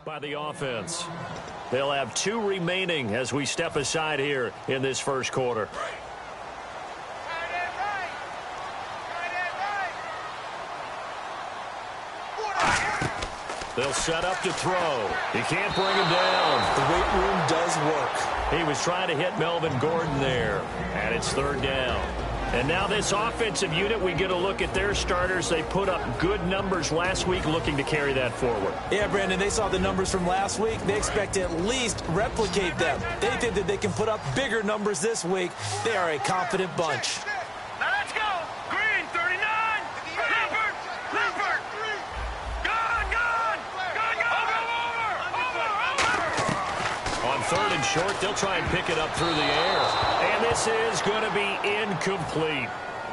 by the offense. They'll have 2 remaining as we step aside here in this first quarter. They'll set up to throw. He can't bring him down. The weight room does work. He was trying to hit Melvin Gordon there, and it's 3rd down. And now this offensive unit, we get a look at their starters. They put up good numbers last week, looking to carry that forward. Yeah, Brandon, they saw the numbers from last week. They expect to at least replicate them. They think that they can put up bigger numbers this week. They are a confident bunch. Now let's go. Green, 39. Leopard. Gone. Over. On 3rd and short, they'll try and pick it up through the air. And this is going to be incomplete.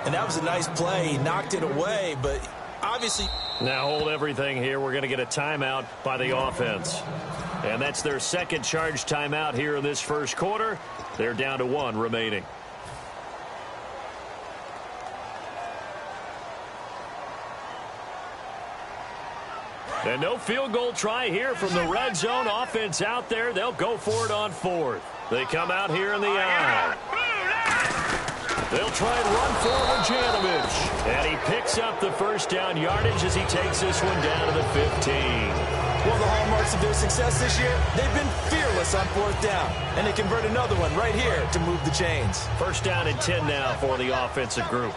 And that was a nice play. He knocked it away, but obviously... Now hold everything here. We're going to get a timeout by the offense. And that's their second charge timeout here in this first quarter. They're down to 1 remaining. And no field goal try here from the red zone. Offense out there. They'll go for it on 4th. They come out here in the eye. They'll try and run forward Janovich. And he picks up the first down yardage as he takes this one down to the 15. One of the hallmarks of their success this year, they've been fearless on 4th down. And they convert another one right here to move the chains. First down and 10 now for the offensive group.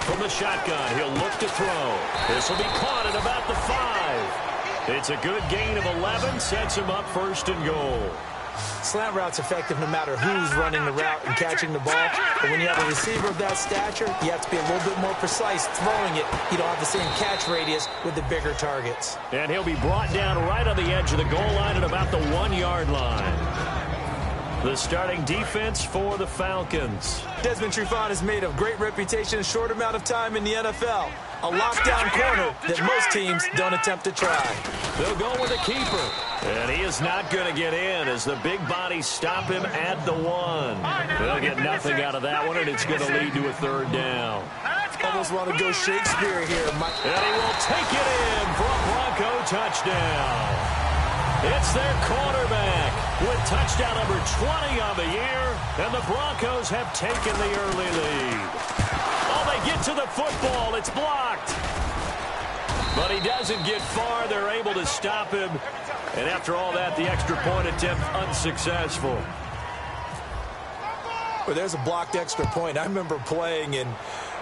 From the shotgun, he'll look to throw. This will be caught at about the 5. It's a good gain of 11, sets him up 1st and goal. Slant route's effective no matter who's running the route and catching the ball. But when you have a receiver of that stature, you have to be a little bit more precise throwing it. You don't have the same catch radius with the bigger targets. And he'll be brought down right on the edge of the goal line at about the 1-yard line. The starting defense for the Falcons. Desmond Trufant has made a great reputation in a short amount of time in the NFL. A lockdown corner that most teams don't attempt to try. They'll go with a keeper. And he is not going to get in as the big bodies stop him at the 1. They'll get nothing out of that one, and it's going to lead to a 3rd down. Almost want to go Shakespeare here, Mike. And he will take it in for a Bronco touchdown. It's their quarterback with touchdown number 20 on the year, and the Broncos have taken the early lead. Oh, they get to the football. It's blocked. But he doesn't get far. They're able to stop him. And after all that, the extra point attempt unsuccessful. Well, there's a blocked extra point. I remember playing, and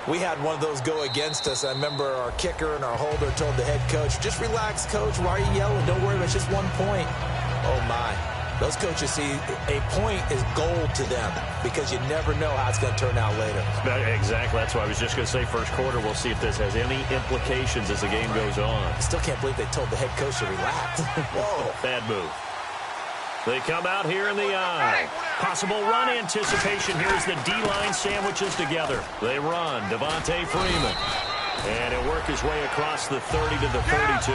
we had one of those go against us. I remember our kicker and our holder told the head coach, just relax, coach. Why are you yelling? Don't worry, it's just 1 point. Oh, my. Those coaches see a point is gold to them because you never know how it's going to turn out later. Exactly. That's why I was just going to say first quarter. We'll see if this has any implications as the game goes on. I still can't believe they told the head coach to relax. Whoa. Bad move. They come out here in the eye. Possible run anticipation. Here's the D-line sandwiches together. They run. Devontae Freeman. And he'll work his way across the 30 to the 32.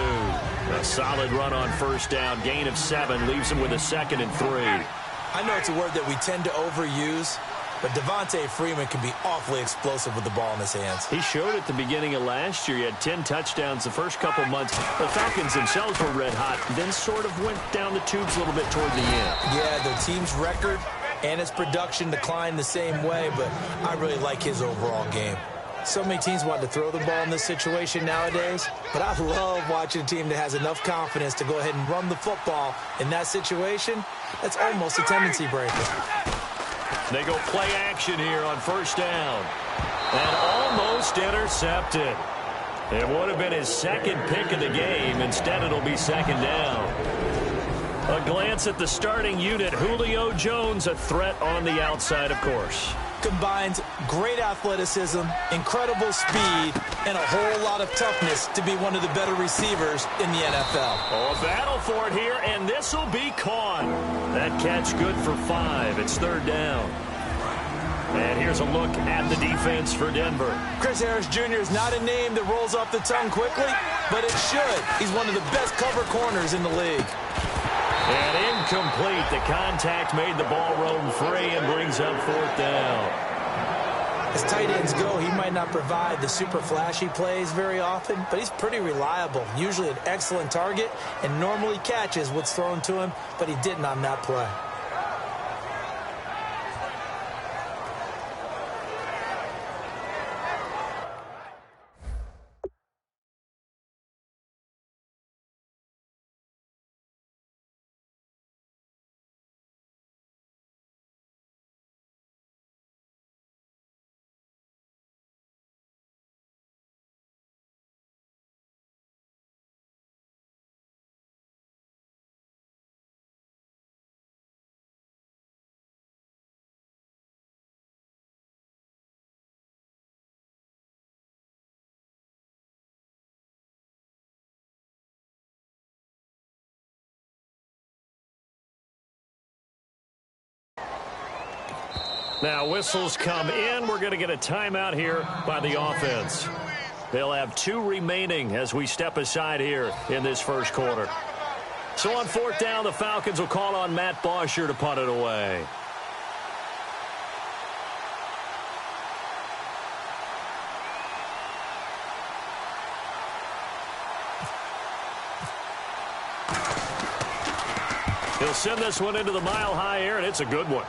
A solid run on 1st down. Gain of 7. Leaves him with a 2nd and 3. I know it's a word that we tend to overuse, but Devontae Freeman can be awfully explosive with the ball in his hands. He showed at the beginning of last year. He had 10 touchdowns the first couple months. The Falcons themselves were red hot, then sort of went down the tubes a little bit toward the end. Yeah, their team's record and its production declined the same way, but I really like his overall game. So many teams want to throw the ball in this situation nowadays, but I love watching a team that has enough confidence to go ahead and run the football in that situation. That's almost a tendency breaker. They go play action here on 1st down. And almost intercepted. It would have been his 2nd pick of the game. Instead, it'll be 2nd down. A glance at the starting unit. Julio Jones, a threat on the outside, of course. Combines great athleticism, incredible speed, and a whole lot of toughness to be one of the better receivers in the NFL. Oh, a battle for it here, and this will be caught. That catch good for 5. It's 3rd down. And here's a look at the defense for Denver. Chris Harris Jr. is not a name that rolls off the tongue quickly, but it should. He's one of the best cover corners in the league. And incomplete. The contact made the ball roam free and brings up 4th down. As tight ends go, he might not provide the super flashy plays very often, but he's pretty reliable, usually an excellent target, and normally catches what's thrown to him, but he didn't on that play. Now, whistles come in. We're going to get a timeout here by the offense. They'll have 2 remaining as we step aside here in this first quarter. So on 4th down, the Falcons will call on Matt Bosher to punt it away. He'll send this one into the mile-high air, and it's a good one.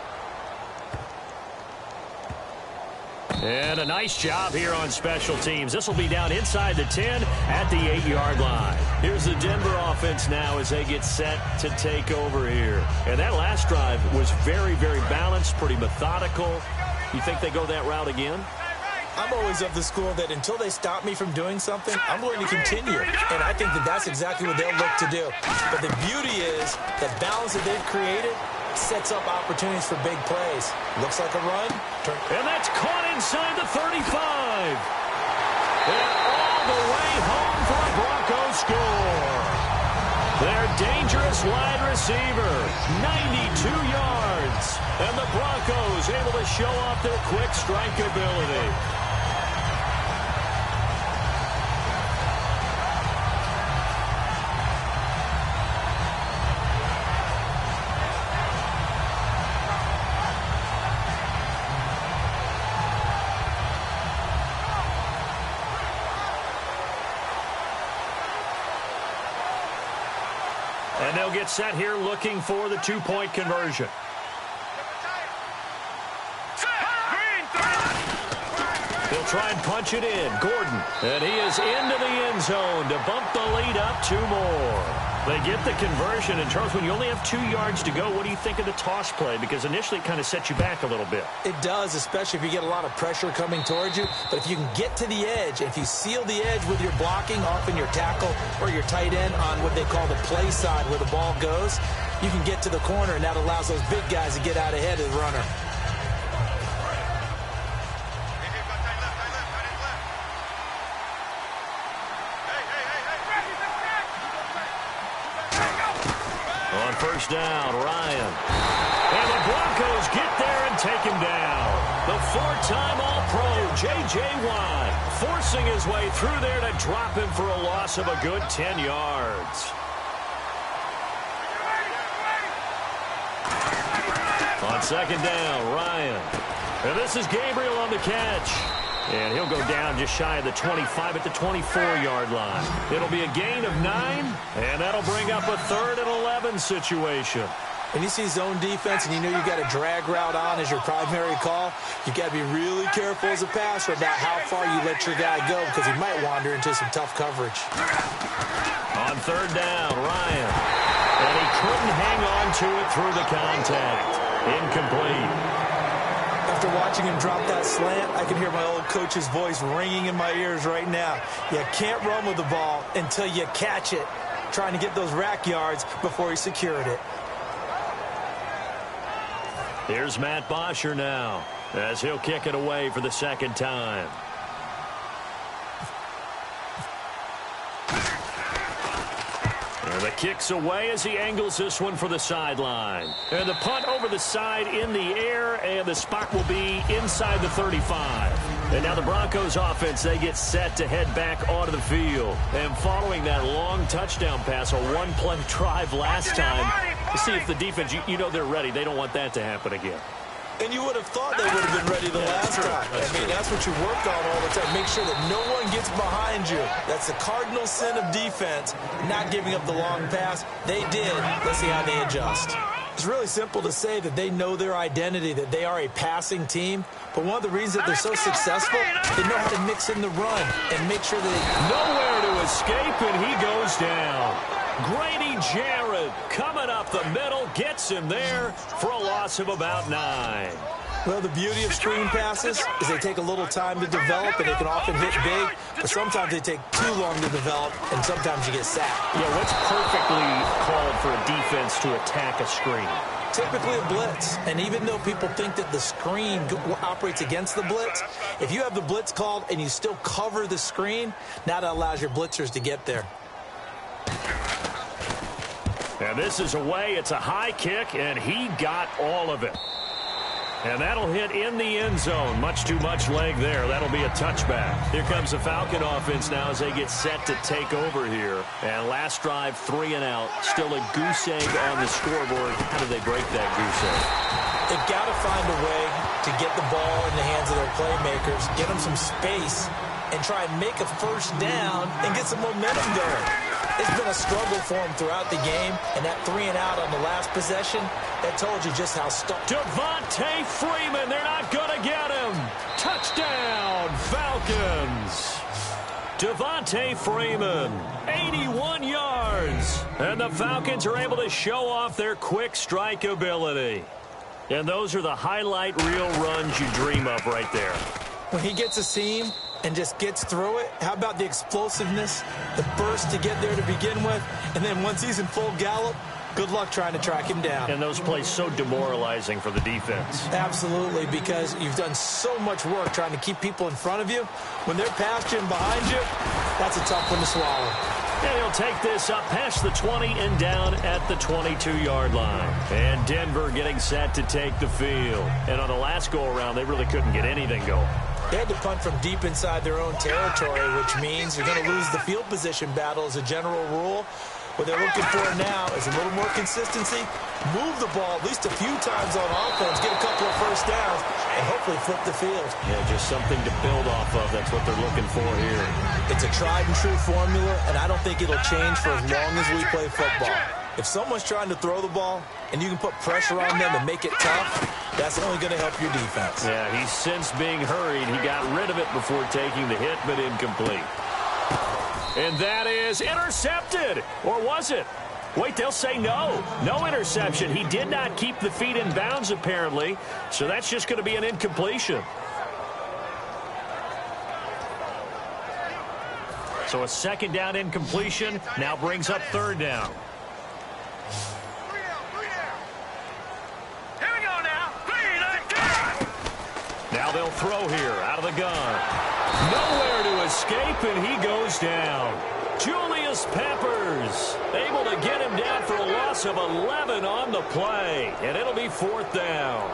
And a nice job here on special teams. This will be down inside the 10 at the 8-yard line. Here's the Denver offense now as they get set to take over here. And that last drive was very, very balanced, pretty methodical. You think they go that route again? I'm always of the school that until they stop me from doing something, I'm going to continue. And I think that that's exactly what they'll look to do. But the beauty is the balance that they've created sets up opportunities for big plays. Looks like a run. And that's caught inside the 35. And all the way home for a Broncos score. Their dangerous wide receiver, 92 yards. And the Broncos able to show off their quick strike ability. And they'll get set here looking for the 2-point conversion. He'll try and punch it in. Gordon. And he is into the end zone to bump the lead up 2 more. They get the conversion. And, Charles, when you only have 2 yards to go, what do you think of the toss play? Because initially it kind of sets you back a little bit. It does, especially if you get a lot of pressure coming towards you. But if you can get to the edge, if you seal the edge with your blocking, often your tackle or your tight end on what they call the play side where the ball goes, you can get to the corner, and that allows those big guys to get out ahead of the runner. On first down, Ryan. And the Broncos get there and take him down. The 4-time All-Pro, J.J. Watt, forcing his way through there to drop him for a loss of a good 10 yards. On second down, Ryan. And this is Gabriel on the catch. And he'll go down just shy of the 25 at the 24-yard line. It'll be a gain of 9, and that'll bring up a 3rd and 11 situation. When you see zone defense and you know you've got a drag route on as your primary call, you've got to be really careful as a passer about how far you let your guy go because he might wander into some tough coverage. On third down, Ryan. And he couldn't hang on to it through the contact. Incomplete. After watching him drop that slant, I can hear my old coach's voice ringing in my ears right now. You can't run with the ball until you catch it, trying to get those rack yards before he secured it. Here's Matt Bosher now as he'll kick it away for the second time. And the kick's away as he angles this one for the sideline. And the punt over the side in the air, and the spot will be inside the 35. And now the Broncos offense, they get set to head back onto the field. And following that long touchdown pass, a one-play drive last time, to see if the defense, you know they're ready. They don't want that to happen again. And you would have thought they would have been ready the last time. That's what you work on all the time. Make sure that no one gets behind you. That's the cardinal sin of defense, not giving up the long pass. They did. Let's see how they adjust. It's really simple to say that they know their identity, that they are a passing team. But one of the reasons that they're so successful, they know how to mix in the run and make sure that nowhere to escape, and he goes down. Grady Jarrett coming up the middle, gets him there for a loss of about 9. Well, the beauty of screen passes is they take a little time to develop, and they can often hit big, but sometimes they take too long to develop, and sometimes you get sacked. Yeah, what's perfectly called for a defense to attack a screen? Typically a blitz, and even though people think that the screen operates against the blitz, if you have the blitz called and you still cover the screen, now that allows your blitzers to get there. And this is away. It's a high kick, and he got all of it. And that'll hit in the end zone. Much too much leg there. That'll be a touchback. Here comes the Falcon offense now as they get set to take over here. And last drive, 3 and out. Still a goose egg on the scoreboard. How do they break that goose egg? They've got to find a way to get the ball in the hands of their playmakers, get them some space, and try and make a first down and get some momentum going. It's been a struggle for them throughout the game, and that 3 and out on the last possession, that told you just how stuck. Devontae Freeman, they're not going to get him. Touchdown, Falcons. Devontae Freeman, 81 yards. And the Falcons are able to show off their quick strike ability. And those are the highlight reel runs you dream of right there. When he gets a seam and just gets through it, how about the explosiveness, the burst to get there to begin with, and then once he's in full gallop, good luck trying to track him down. And those plays so demoralizing for the defense. Absolutely, because you've done so much work trying to keep people in front of you. When they're past you and behind you, that's a tough one to swallow. And he'll take this up past the 20 and down at the 22-yard line. And Denver getting set to take the field. And on the last go-around, they really couldn't get anything going. They had to punt from deep inside their own territory, which means you're going to lose the field position battle as a general rule. What they're looking for now is a little more consistency, move the ball at least a few times on offense, get a couple of first downs, and hopefully flip the field. Yeah, just something to build off of. That's what they're looking for here. It's a tried-and-true formula, and I don't think it'll change for as long as we play football. If someone's trying to throw the ball and you can put pressure on them and make it tough, that's only going to help your defense. Yeah, he's since being hurried. He got rid of it before taking the hit, but incomplete. And that is intercepted. Or was it? Wait, they'll say no. No interception. He did not keep the feet in bounds, apparently. So that's just going to be an incompletion. So a second down incompletion now brings up third down. Here we go now. Now they'll throw here out of the gun. Nowhere to escape, and he goes down. Julius Peppers able to get him down for a loss of 11 on the play, and it'll be fourth down.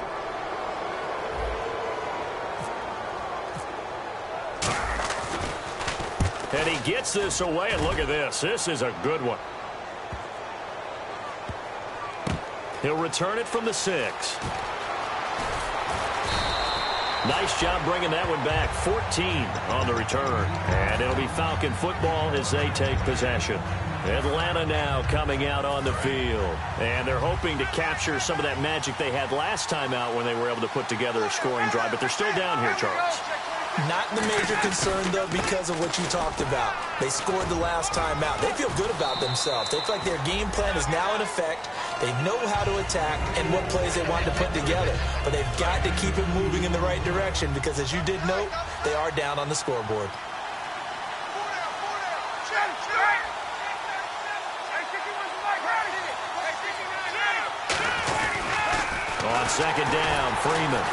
And he gets this away, and look at this. This is a good one. He'll return it from the 6. Nice job bringing that one back. 14 on the return. And it'll be Falcon football as they take possession. Atlanta now coming out on the field. And they're hoping to capture some of that magic they had last time out when they were able to put together a scoring drive. But they're still down here, Charles. Not the major concern, though, because of what you talked about. They scored the last time out. They feel good about themselves. They feel like their game plan is now in effect. They know how to attack and what plays they want to put together. But they've got to keep it moving in the right direction because, as you did note, they are down on the scoreboard. On second down, Freeman.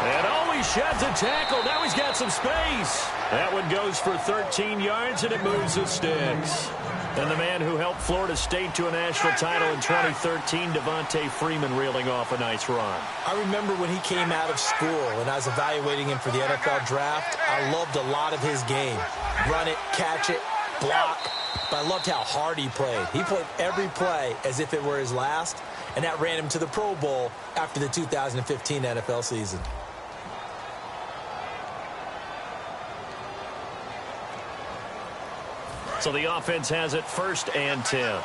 And he sheds a tackle. Now he's got some space. That one goes for 13 yards, and it moves the sticks. And the man who helped Florida State to a national title in 2013, Devontae Freeman, reeling off a nice run. I remember when he came out of school and I was evaluating him for the NFL draft, I loved a lot of his game. Run it, catch it, block. But I loved how hard he played. He played every play as if it were his last. and that ran him to the Pro Bowl after the 2015 NFL season. So the offense has it 1st and 10.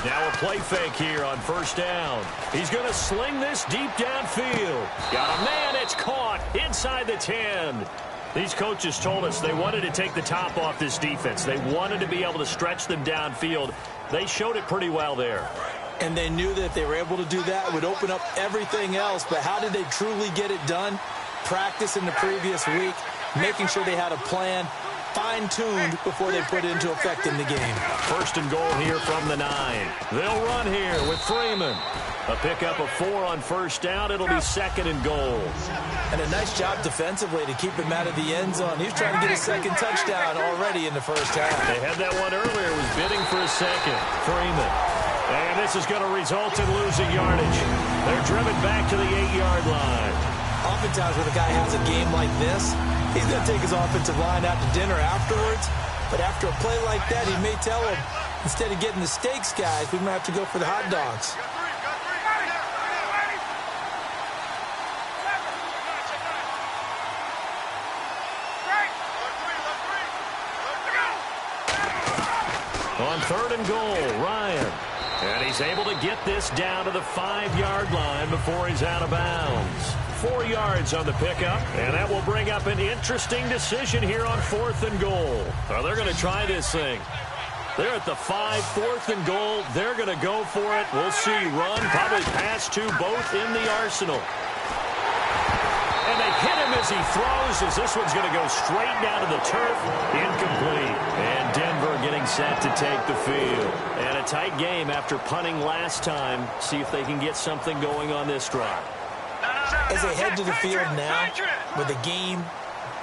Now a play fake here on 1st down. He's going to sling this deep downfield. Got a man, it's caught inside the 10. These coaches told us they wanted to take the top off this defense. They wanted to be able to stretch them downfield. They showed it pretty well there. And they knew that if they were able to do that, it would open up everything else. But how did they truly get it done? Practice in the previous week, making sure they had a plan, fine-tuned before they put it into effect in the game. 1st and goal here from the 9. They'll run here with Freeman. A pickup of 4 on 1st down. It'll be 2nd and goal. And a nice job defensively to keep him out of the end zone. He's trying to get a 2nd touchdown already in the 1st half. They had that one earlier. Was bidding for a 2nd. Freeman. And this is going to result in losing yardage. They're driven back to the 8-yard line. Oftentimes when a guy has a game like this, he's going to take his offensive line out to dinner afterwards. But after a play like that, he may tell him, instead of getting the steaks, guys, we might have to go for the hot dogs. On 3rd and goal, Ryan. And he's able to get this down to the 5-yard line before he's out of bounds. 4 yards on the pickup, and that will bring up an interesting decision here on 4th and goal. Oh, they're going to try this thing. They're at the 5, 4th and goal. They're going to go for it. We'll see. Run, probably pass to both in the arsenal. And they hit him as he throws, as this one's going to go straight down to the turf. Incomplete. And Denver getting set to take the field. And a tight game after punting last time. See if they can get something going on this drive. As they head to the field now, with the game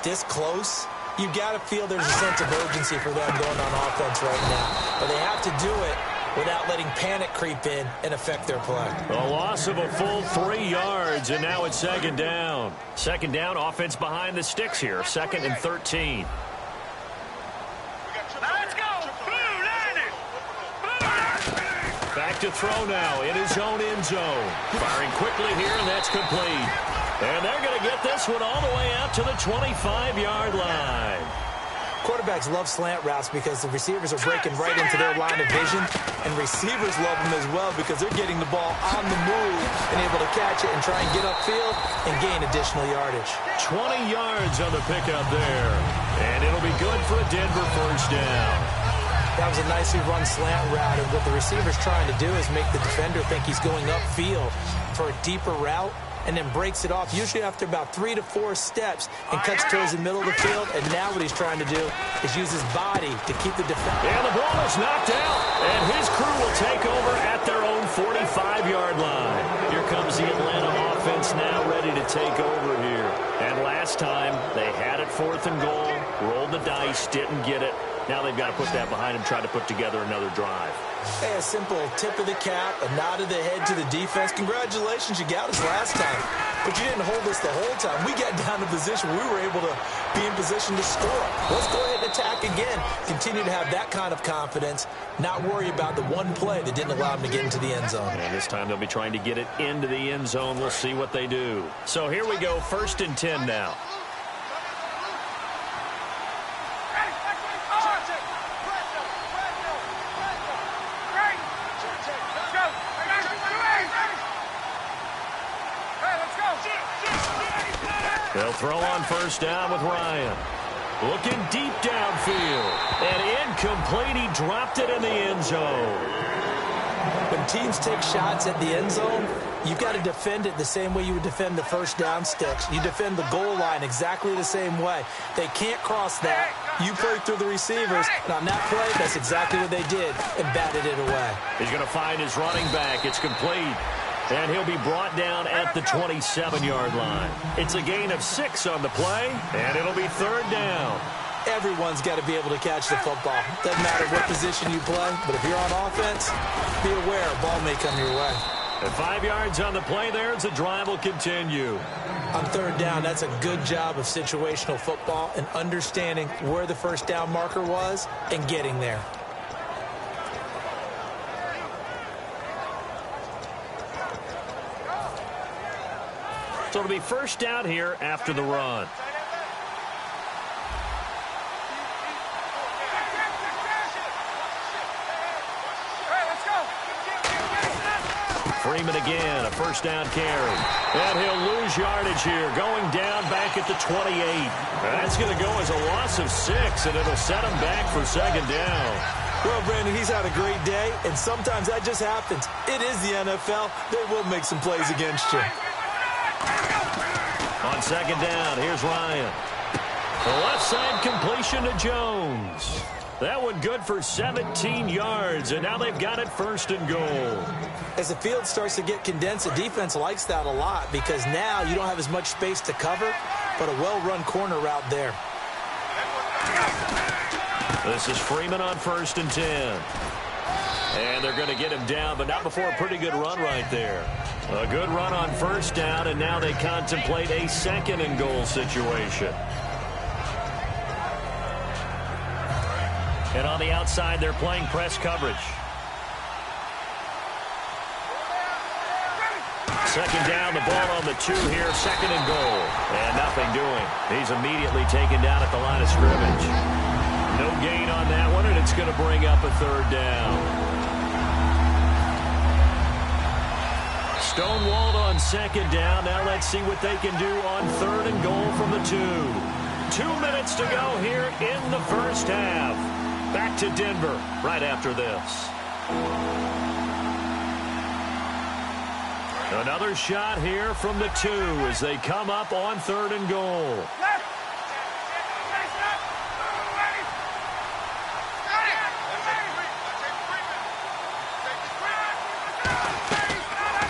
this close, you got to feel there's a sense of urgency for them going on offense right now. But they have to do it without letting panic creep in and affect their play. A loss of a full 3 yards, and now it's 2nd down. 2nd down, offense behind the sticks here. 2nd and 13. Let's go! Blue Niners! Back to throw now in his own end zone. Firing quickly here, and that's complete. And they're going to get this one all the way out to the 25-yard line. Quarterbacks love slant routes because the receivers are breaking right into their line of vision, and receivers love them as well because they're getting the ball on the move and able to catch it and try and get upfield and gain additional yardage. 20 yards on the pickup there, and it'll be good for a Denver 1st down. That was a nicely run slant route, and what the receiver's trying to do is make the defender think he's going upfield for a deeper route, and then breaks it off, usually after about 3 to 4 steps, and cuts towards the middle of the field. And now what he's trying to do is use his body to keep the defender. And the ball is knocked out, and his crew will take over at their own 45-yard line. Here comes the Atlanta offense now ready to take over here. And last time, they had it 4th and goal, rolled the dice, didn't get it. Now they've got to put that behind them, try to put together another drive. Hey, a simple tip of the cap, a nod of the head to the defense. Congratulations, you got us last time. But you didn't hold us the whole time. We got down to position. We were able to be in position to score. Let's go ahead and attack again. Continue to have that kind of confidence, not worry about the one play that didn't allow them to get into the end zone. And this time they'll be trying to get it into the end zone. We'll see what they do. So here we go, 1st and 10 now. They'll throw on 1st down with Ryan. Looking deep downfield. And incomplete. He dropped it in the end zone. When teams take shots at the end zone, you've got to defend it the same way you would defend the 1st down sticks. You defend the goal line exactly the same way. They can't cross that. You play through the receivers, and on that play, that's exactly what they did, and batted it away. He's going to find his running back. It's complete. And he'll be brought down at the 27-yard line. It's a gain of 6 on the play, and it'll be 3rd down. Everyone's got to be able to catch the football. Doesn't matter what position you play, but if you're on offense, be aware a ball may come your way. And 5 yards on the play there as the drive will continue. On third down, that's a good job of situational football and understanding where the first down marker was and getting there. So it'll be first down here after the run. Freeman again, a first down carry. And he'll lose yardage here, going down back at the 28. That's going to go as a loss of 6, and it'll set him back for second down. Well, Brandon, he's had a great day, and sometimes that just happens. It is the NFL. They will make some plays against you. On second down, here's Ryan. The left side completion to Jones. That one good for 17 yards, and now they've got it first and goal. As the field starts to get condensed, the defense likes that a lot because now you don't have as much space to cover, but a well-run corner route there. This is Freeman on first and 10. And they're going to get him down, but not before a pretty good run right there. A good run on first down, and now they contemplate a second and goal situation. And on the outside, they're playing press coverage. Second down, the ball on the 2 here, second and goal. And nothing doing. He's immediately taken down at the line of scrimmage. No gain on that one, and it's going to bring up a third down. Stonewalled on second down. Now let's see what they can do on third and goal from the 2. 2 minutes to go here in the first half. Back to Denver right after this. Another shot here from the 2 as they come up on third and goal.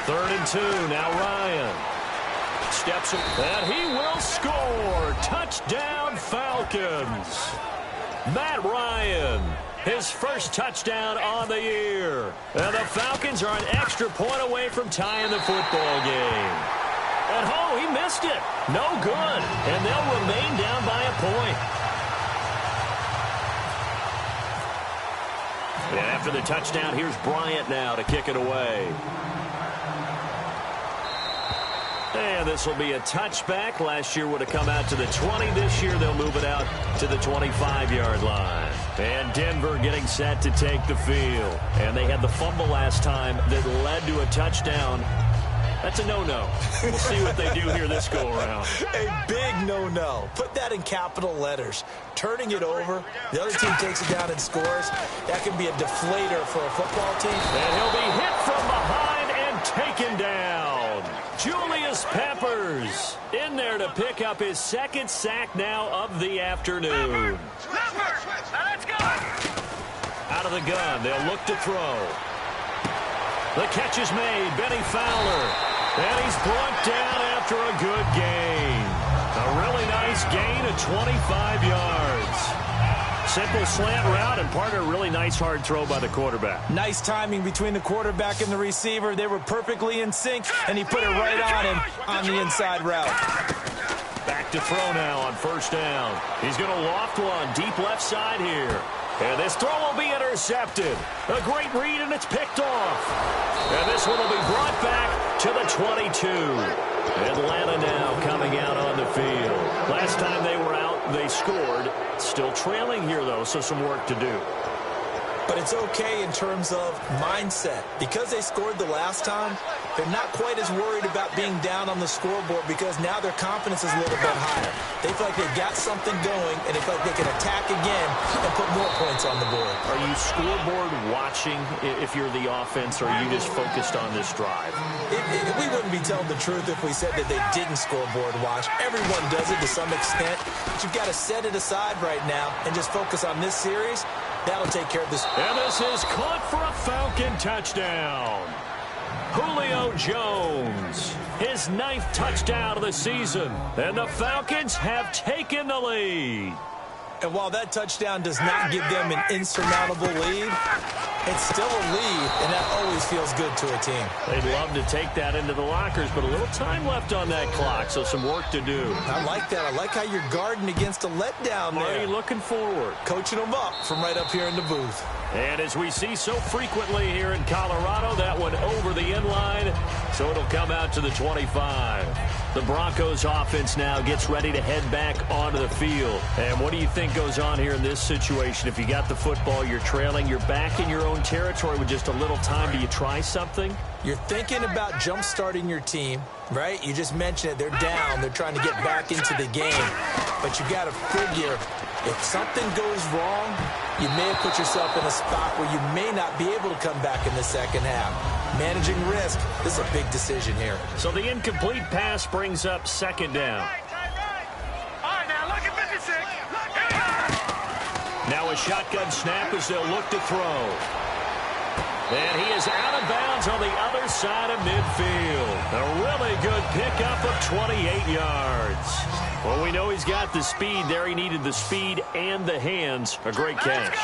Third and 2, now Ryan. Steps up, and he will score. Touchdown, Falcons. Matt Ryan, his first touchdown on the year. And the Falcons are an extra point away from tying the football game. And oh, he missed it. No good. And they'll remain down by a point. And after the touchdown, here's Bryant now to kick it away. And this will be a touchback. Last year would have come out to the 20. This year they'll move it out to the 25-yard line. And Denver getting set to take the field. And they had the fumble last time that led to a touchdown. That's a no-no. We'll see what they do here this go-around. A big no-no. Put that in capital letters. Turning it over, the other team takes it down and scores. That can be a deflator for a football team. And he'll be hit from behind and taken down. Julius Peppers in there to pick up his second sack now of the afternoon. Let's go. Out of the gun, they'll look to throw. The catch is made, Benny Fowler. And he's brought down after a good gain. A really nice gain of 25 yards. Simple slant route and part of a really nice hard throw by the quarterback. Nice timing between the quarterback and the receiver. They were perfectly in sync, and he put it right on him on the inside route. Back to throw now on first down. He's going to loft one deep left side here. And this throw will be intercepted. A great read, and it's picked off. And this one will be brought back to the 22. Atlanta now coming out on the field. Last time they were out, they scored. Still trailing here, though, so some work to do. But it's okay in terms of mindset. Because they scored the last time, they're not quite as worried about being down on the scoreboard because now their confidence is a little bit higher. They feel like they've got something going, and they feel like they can attack again and put more points on the board. Are you scoreboard watching if you're the offense, or are you just focused on this drive? We wouldn't be telling the truth if we said that they didn't scoreboard watch. Everyone does it to some extent, but you've got to set it aside right now and just focus on this series. That'll take care of this. And this is caught for a Falcon touchdown. Julio Jones, his 9th touchdown of the season. And the Falcons have taken the lead. And while that touchdown does not give them an insurmountable lead, it's still a lead, and that always feels good to a team. They'd love to take that into the lockers, but a little time left on that clock, so some work to do. I like that. I like how you're guarding against a letdown there. Already looking forward. Coaching them up from right up here in the booth. And as we see so frequently here in Colorado, that one over the end line, so it'll come out to the 25. The Broncos offense now gets ready to head back onto the field. And what do you think goes on here in this situation? If you got the football, you're trailing, you're back in your own territory with just a little time. Do you try something? You're thinking about jump-starting your team, right? You just mentioned it. They're down. They're trying to get back into the game. But you got to figure, if something goes wrong, you may have put yourself in a spot where you may not be able to come back in the second half. Managing risk, this is a big decision here. So the incomplete pass brings up second down. All right, now look at 56. Now a shotgun snap as they'll look to throw. And he is out of bounds on the other side of midfield. A really good pickup of 28 yards. Well, we know he's got the speed there. He needed the speed and the hands. A great catch.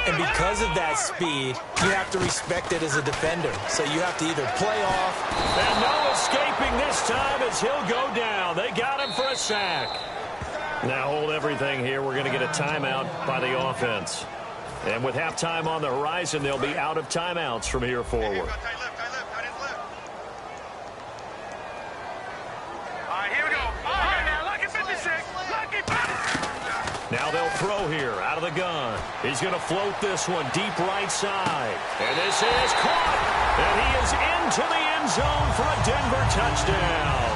And because of that speed, you have to respect it as a defender. So you have to either play off. And no escaping this time as he'll go down. They got him for a sack. Now hold everything here. We're going to get a timeout by the offense. And with halftime on the horizon, they'll be out of timeouts from here forward. Now they'll throw here out of the gun. He's going to float this one deep right side. And this is caught. And he is into the end zone for a Denver touchdown.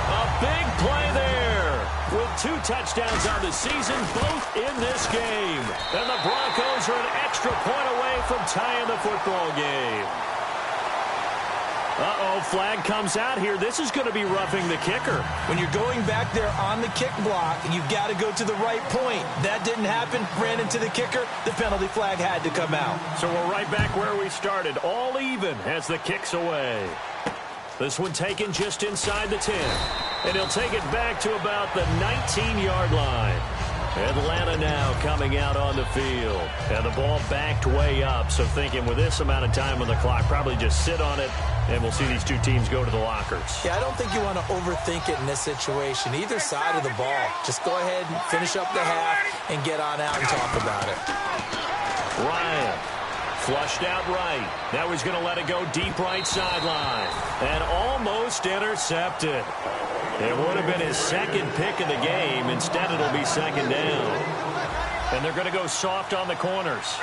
A big play there with 2 touchdowns on the season, both in this game. And the Broncos are an extra point away from tying the football game. Uh-oh, flag comes out here. This is going to be roughing the kicker. When you're going back there on the kick block, you've got to go to the right point. That didn't happen. Ran into the kicker. The penalty flag had to come out. So we're right back where we started. All even as the kick's away. This one taken just inside the 10. And he'll take it back to about the 19-yard line. Atlanta now coming out on the field. And the ball backed way up. So thinking with this amount of time on the clock, probably just sit on it. And we'll see these two teams go to the lockers. Yeah, I don't think you want to overthink it in this situation. Either side of the ball. Just go ahead and finish up the half and get on out and talk about it. Ryan flushed out right. Now he's going to let it go deep right sideline. And almost intercepted. It would have been his second pick of the game. Instead, it'll be second down. And they're going to go soft on the corners.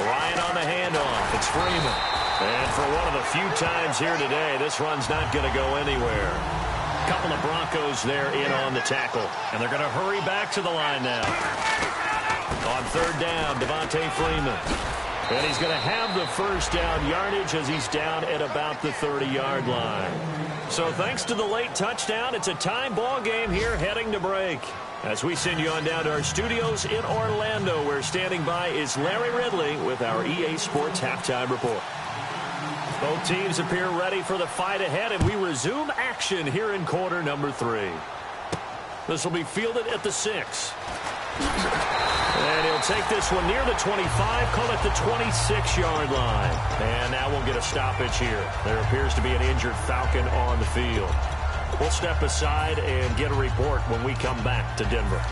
Ryan on the handoff. It's Freeman. And for one of the few times here today, this run's not going to go anywhere. A couple of Broncos there in on the tackle. And they're going to hurry back to the line now. On third down, Devontae Freeman. And he's going to have the first down yardage as he's down at about the 30-yard line. So thanks to the late touchdown, it's a time ball game here heading to break. As we send you on down to our studios in Orlando, where standing by is Larry Ridley with our EA Sports Halftime Report. Both teams appear ready for the fight ahead, and we resume action here in quarter number 3. This will be fielded at the 6. And he'll take this one near the 25, call it the 26-yard line. And now we'll get a stoppage here. There appears to be an injured Falcon on the field. We'll step aside and get a report when we come back to Denver.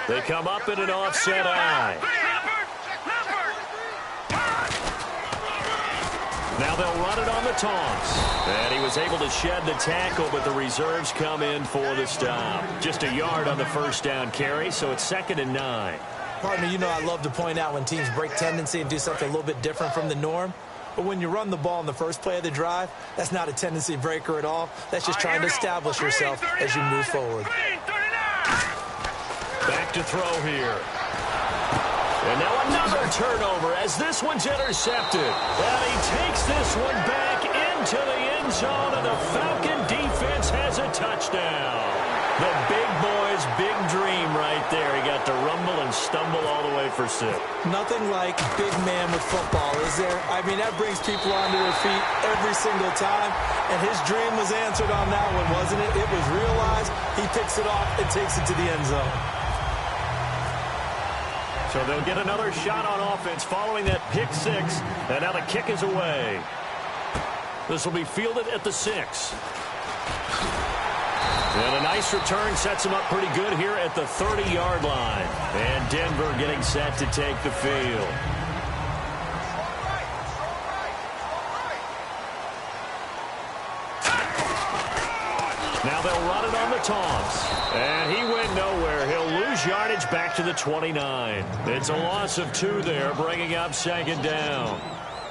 They come up in an offset eye. Now they'll run it on the toss. And he was able to shed the tackle, but the reserves come in for the stop. Just a yard on the first down carry, so it's 2nd and 9. Partner, you know I love to point out when teams break tendency and do something a little bit different from the norm. But when you run the ball in the first play of the drive, that's not a tendency breaker at all. That's just trying to establish yourself as you move forward. Back to throw here. And now another turnover as this one's intercepted. And he takes this one back into the end zone, and the Falcon defense has a touchdown. The big boy's big dream right there. He got to rumble and stumble all the way for 6. Nothing like big man with football, is there? I mean, that brings people onto their feet every single time. And his dream was answered on that one, wasn't it? It was realized. He picks it off and takes it to the end zone. So they'll get another shot on offense following that pick 6. And now the kick is away. This will be fielded at the 6. And a nice return sets him up pretty good here at the 30-yard line. And Denver getting set to take the field. Now they'll run it on the taunts. And he went nowhere. He'll lose yardage back to the 29. It's a loss of 2 there, bringing up 2nd down.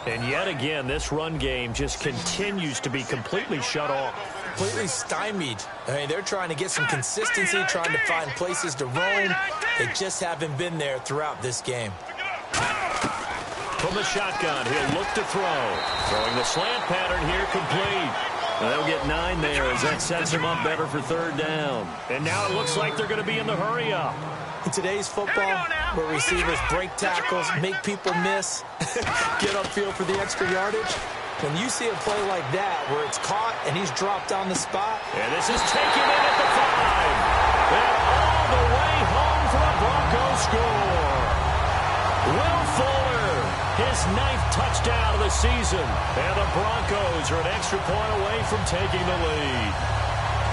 And yet again, this run game just continues to be completely shut off. Completely stymied. I mean, they're trying to get some consistency, trying to find places to roam. They just haven't been there throughout this game. From the shotgun, he'll look to throw. Throwing the slant pattern here, complete. They'll get 9 there as that sets him up better for 3rd down. And now it looks like they're going to be in the hurry-up. In today's football, where receivers break tackles, make people miss, get upfield for the extra yardage, when you see a play like that where it's caught and he's dropped on the spot. And this is taken in at the 5. And all the way home for a Broncos score. Will Fuller, his 9th touchdown of the season. And the Broncos are an extra point away from taking the lead.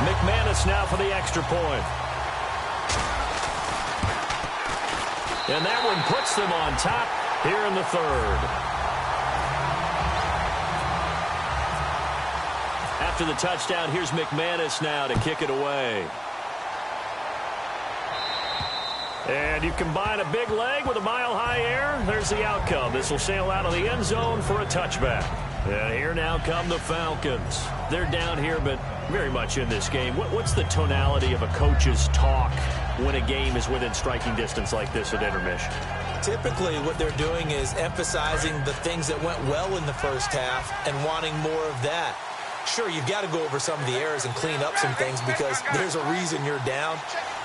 McManus now for the extra point. And that one puts them on top here in the 3rd. After the touchdown, here's McManus now to kick it away. And you combine a big leg with a mile-high air, there's the outcome. This will sail out of the end zone for a touchback. And here now come the Falcons. They're down here, but very much in this game. What's the tonality of a coach's talk when a game is within striking distance like this at intermission? Typically, what they're doing is emphasizing the things that went well in the first half and wanting more of that. Sure, you've got to go over some of the errors and clean up some things because there's a reason you're down.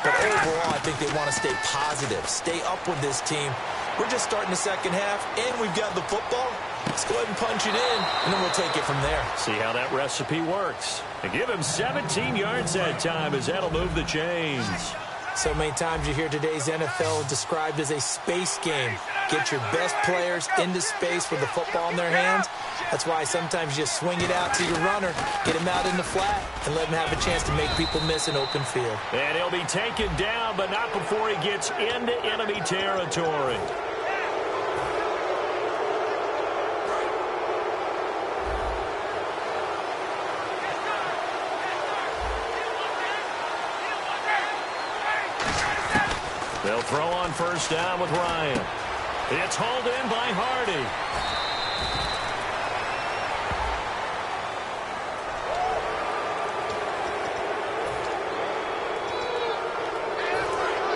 But overall, I think they want to stay positive, stay up with this team. We're just starting the second half, and we've got the football. Let's go ahead and punch it in, and then we'll take it from there. See how that recipe works. And give him 17 yards that time as that'll move the chains. So many times you hear today's NFL described as a space game. Get your best players into space with the football in their hands. That's why sometimes you swing it out to your runner, get him out in the flat, and let him have a chance to make people miss an open field. And he'll be taken down, but not before he gets into enemy territory. They'll throw on first down with Ryan. It's hauled in by Hardy.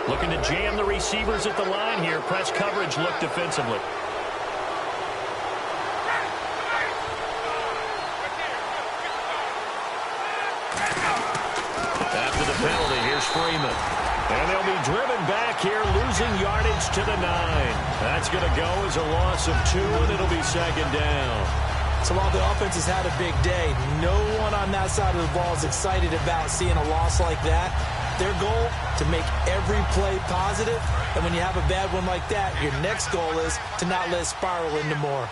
Looking to jam the receivers at the line here. Press coverage look defensively. After the penalty, here's Freeman. And they'll be driven back here, losing yardage to the 9. That's going to go as a loss of 2, and it'll be second down. So while the offense has had a big day, no one on that side of the ball is excited about seeing a loss like that. Their goal, to make every play positive, and when you have a bad one like that, your next goal is to not let it spiral into more.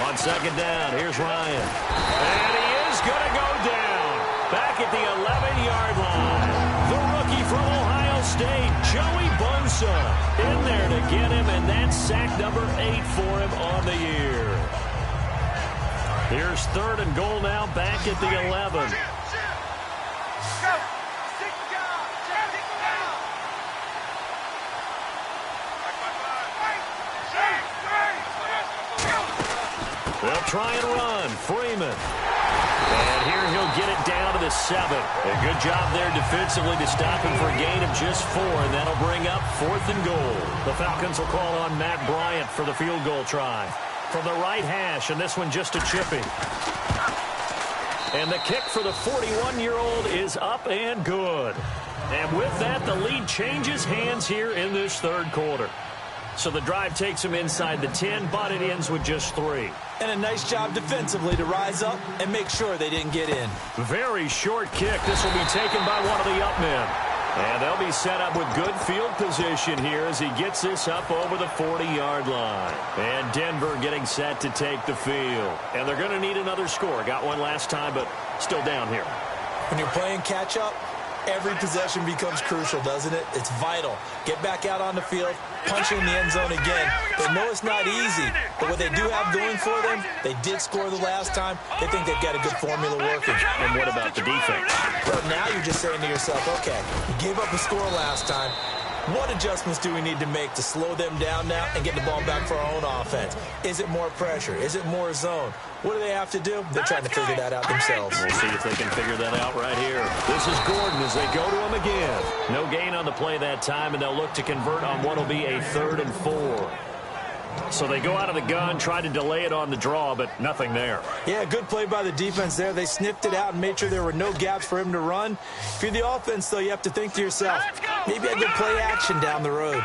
On second down, here's Ryan. And he is going to go down. Back at the 11-yard line. The rookie from Ohio State, Joey Bosa, in there to get him, and that's sack number 8 for him on the year. Here's 3rd and goal now, back at the 11. They'll try and run. Freeman. And here he'll get it down to the 7. A good job there defensively to stop him for a gain of just 4, and that'll bring up 4th and goal. The Falcons will call on Matt Bryant for the field goal try. from the right hash, and this one just a chippy. And the kick for the 41-year-old is up and good. And with that, the lead changes hands here in this third quarter. So the drive takes them inside the 10, but it ends with just 3. And a nice job defensively to rise up and make sure they didn't get in. Very short kick. This will be taken by one of the up men. And they'll be set up with good field position here as he gets this up over the 40-yard line. And Denver getting set to take the field. And they're going to need another score. Got one last time, but still down here. When you're playing catch-up, every possession becomes crucial, doesn't it? It's vital. Get back out on the field, punch in the end zone again. They know it's not easy, but what they do have going for them, they did score the last time. They think they've got a good formula working. And what about the defense? Well, now you're just saying to yourself, okay, you gave up a score last time. What adjustments do we need to make to slow them down now and get the ball back for our own offense? Is it more pressure? Is it more zone? What do they have to do? They're trying to figure that out themselves. We'll see if they can figure that out right here. This is Gordon as they go to him again. No gain on the play that time, and they'll look to convert on what will be a 3rd and 4. So they go out of the gun, try to delay it on the draw, but nothing there. Yeah, good play by the defense there. They sniffed it out and made sure there were no gaps for him to run. If you're the offense, though, you have to think to yourself, maybe I could play action down the road.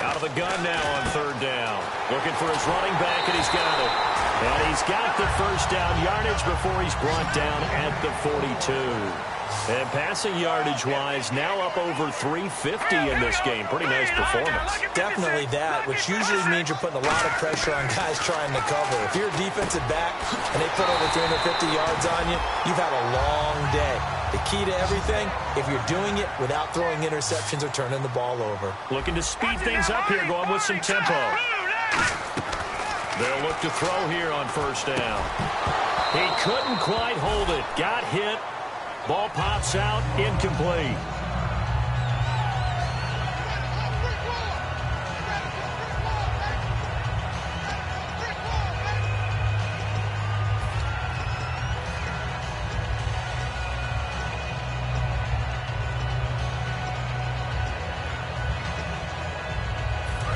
Out of the gun now on 3rd down. Looking for his running back, and he's got it. And he's got the first down yardage before he's brought down at the 42. And passing yardage-wise, now up over 350 in this game. Pretty nice performance. Definitely that, which usually means you're putting a lot of pressure on guys trying to cover. If you're a defensive back and they put over 350 yards on you, you've had a long day. The key to everything, if you're doing it without throwing interceptions or turning the ball over. Looking to speed things up here, going with some tempo. They'll look to throw here on 1st down. He couldn't quite hold it. Got hit. Ball pops out, incomplete.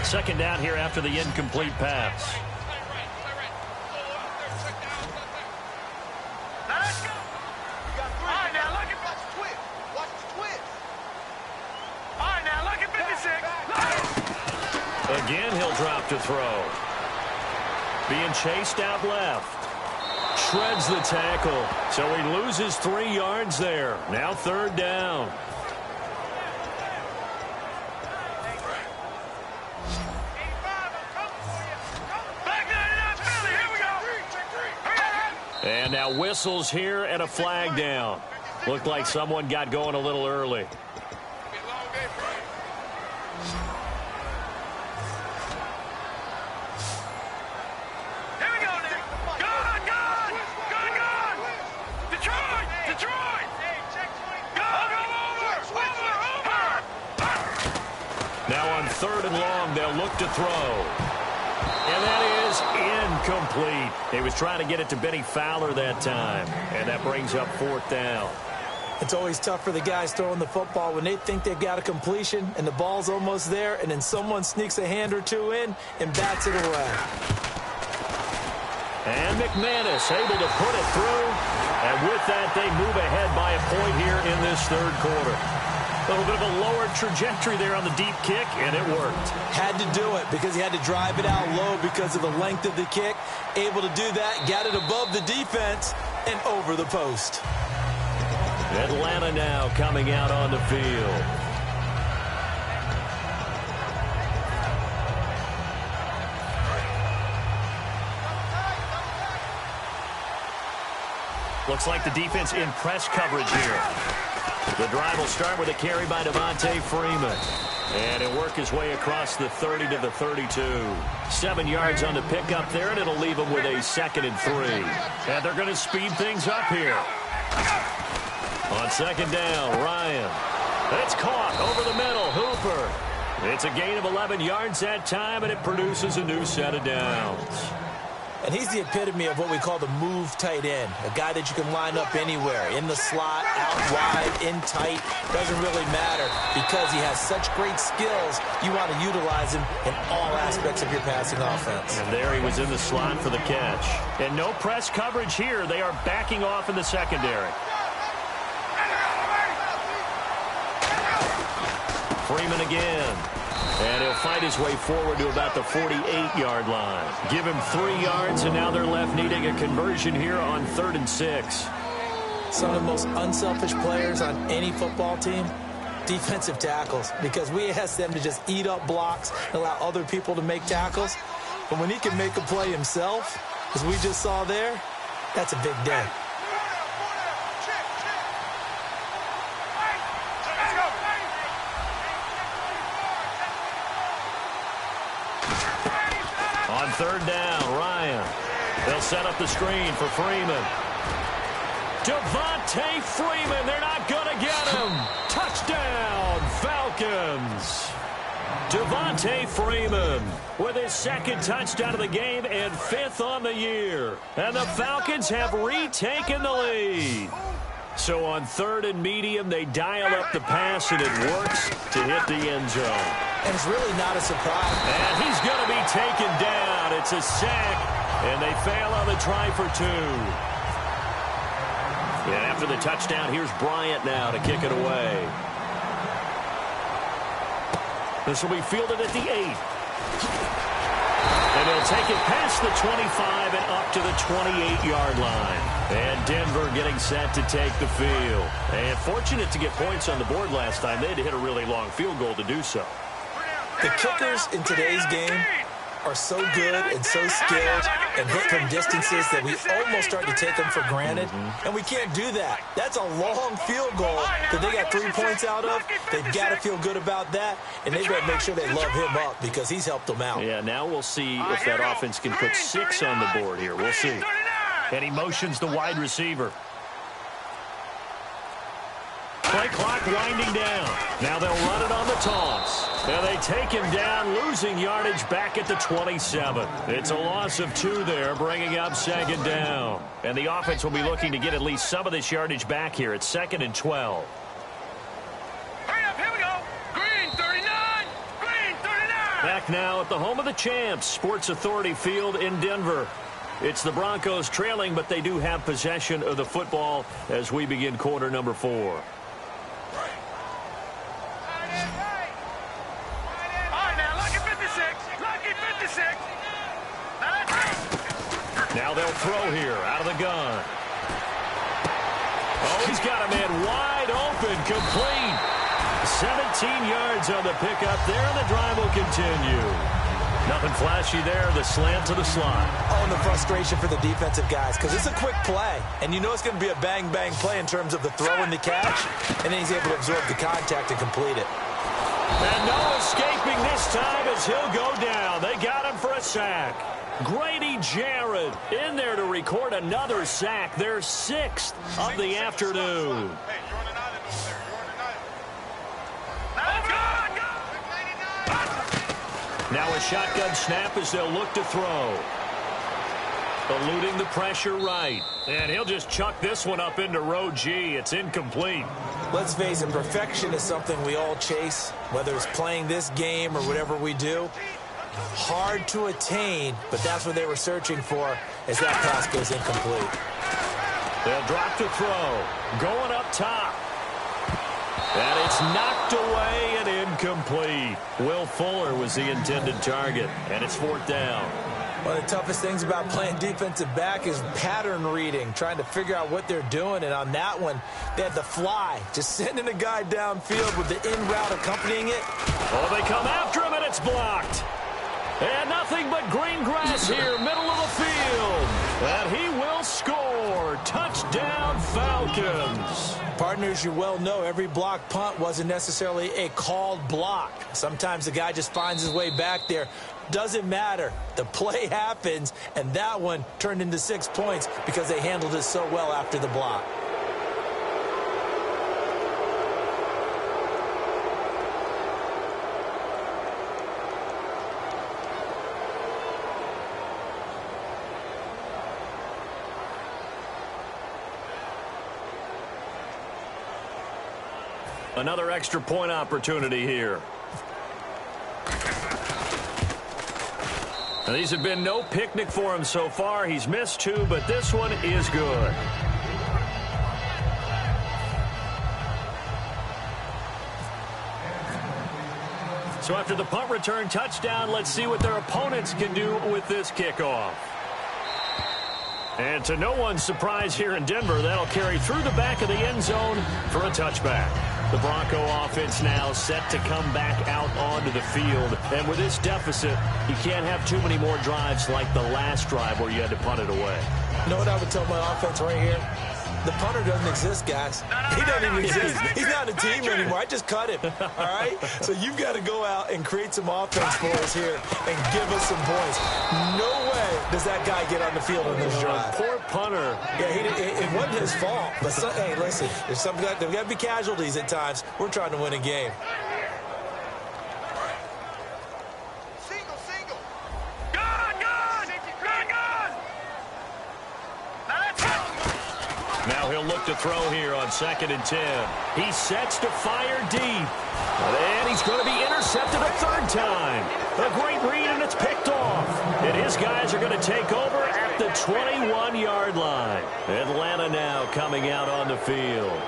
Second down here after the incomplete pass. Again, he'll drop to throw. Being chased out left. Shreds the tackle. So he loses 3 yards there. Now 3rd down. And now whistles here and a flag down. Looked like someone got going a little early. Now on 3rd and long, they'll look to throw. And that is incomplete. He was trying to get it to Benny Fowler that time. And that brings up 4th down. It's always tough for the guys throwing the football when they think they've got a completion and the ball's almost there, and then someone sneaks a hand or two in and bats it away. And McManus able to put it through. And with that, they move ahead by a point here in this 3rd quarter. A little bit of a lower trajectory there on the deep kick, and it worked. Had to do it because he had to drive it out low because of the length of the kick. Able to do that, got it above the defense and over the post. Atlanta now coming out on the field. Looks like the defense in press coverage here. The drive will start with a carry by Devontae Freeman. And he'll work his way across the 30 to the 32. 7 yards on the pickup there, and it'll leave him with a 2nd and 3. And they're going to speed things up here. On 2nd down, Ryan. It's caught over the middle, Hooper. It's a gain of 11 yards that time, and it produces a new set of downs. And he's the epitome of what we call the move tight end, a guy that you can line up anywhere, in the slot, out wide, in tight, doesn't really matter because he has such great skills. You want to utilize him in all aspects of your passing offense. And there he was in the slot for the catch. And no press coverage here. They are backing off in the secondary. Freeman again. And he'll fight his way forward to about the 48-yard line. Give him 3 yards, and now they're left needing a conversion here on 3rd and 6. Some of the most unselfish players on any football team, defensive tackles, because we ask them to just eat up blocks and allow other people to make tackles. But when he can make a play himself, as we just saw there, that's a big day. On 3rd down, Ryan. They'll set up the screen for Freeman. Devontae Freeman, they're not going to get him. Touchdown, Falcons. Devontae Freeman with his 2nd touchdown of the game and 5th on the year. And the Falcons have retaken the lead. So on 3rd and medium, they dial up the pass, and it works to hit the end zone. And it's really not a surprise. And he's going to be taken down. It's a sack, and they fail on the try for 2. And after the touchdown, here's Bryant now to kick it away. This will be fielded at the 8. And they'll take it past the 25 and up to the 28-yard line. And Denver getting set to take the field. And fortunate to get points on the board last time. They had to hit a really long field goal to do so. The kickers in today's game are so good and so skilled and hit from distances that we almost start to take them for granted. And we can't do that. That's a long field goal that they got 3 points out of. They've got to feel good about that, and they've got to make sure they love him up because he's helped them out. Yeah, now we'll see if that offense can put 6 on the board here. We'll see. And he motions the wide receiver. Play clock winding down. Now they'll run it on the toss. And they take him down, losing yardage back at the 27. It's a loss of 2 there, bringing up 2nd down. And the offense will be looking to get at least some of this yardage back here at 2nd and 12. Hurry up, here we go. Green 39. Green 39. Back now at the home of the champs, Sports Authority Field in Denver. It's the Broncos trailing, but they do have possession of the football as we begin quarter number 4. Now they'll throw here out of the gun. Oh, he's got a man wide open, complete. 17 yards on the pickup there, and the drive will continue. Nothing flashy there, the slant to the slot. Oh, and the frustration for the defensive guys because it's a quick play, and you know it's going to be a bang-bang play in terms of the throw and the catch, and then he's able to absorb the contact and complete it. And no escaping this time as he'll go down. They got him for a sack. Grady Jarrett in there to record another sack, their 6th of the afternoon. Now a shotgun snap as they'll look to throw. Eluding the pressure right. And he'll just chuck this one up into row G. It's incomplete. Let's face it, perfection is something we all chase, whether it's playing this game or whatever we do. Hard to attain, but that's what they were searching for as that pass goes incomplete. They'll drop to throw. Going up top. And it's knocked away and incomplete. Will Fuller was the intended target, and it's 4th down. One of the toughest things about playing defensive back is pattern reading, trying to figure out what they're doing. And on that one, they had the fly, just sending a guy downfield with the in route accompanying it. Oh, they come after him, and it's blocked. And nothing but green grass here, middle of the field. And he will score. Touchdown, Falcons. Partners, you well know every block punt wasn't necessarily a called block. Sometimes the guy just finds his way back there. Doesn't matter. The play happens, and that one turned into 6 points because they handled it so well after the block. Another extra point opportunity here. And these have been no picnic for him so far. He's missed 2, but this one is good. So after the punt return touchdown, let's see what their opponents can do with this kickoff. And to no one's surprise here in Denver, that'll carry through the back of the end zone for a touchback. The Bronco offense now set to come back out onto the field. And with this deficit, you can't have too many more drives like the last drive where you had to punt it away. You know what I would tell my offense right here? The punter doesn't exist, guys. He doesn't even exist. He's not a team anymore. I just cut him, all right? So you've got to go out and create some offense for us here and give us some points. No way does that guy get on the field on this drive. Poor punter. Yeah, it wasn't his fault. But, hey, listen, there's got to be casualties at times. We're trying to win a game. Now he'll look to throw here on 2nd and 10. He sets to fire deep. And he's going to be intercepted a 3rd time. A great read, and it's picked off. And his guys are going to take over at the 21-yard line. Atlanta now coming out on the field.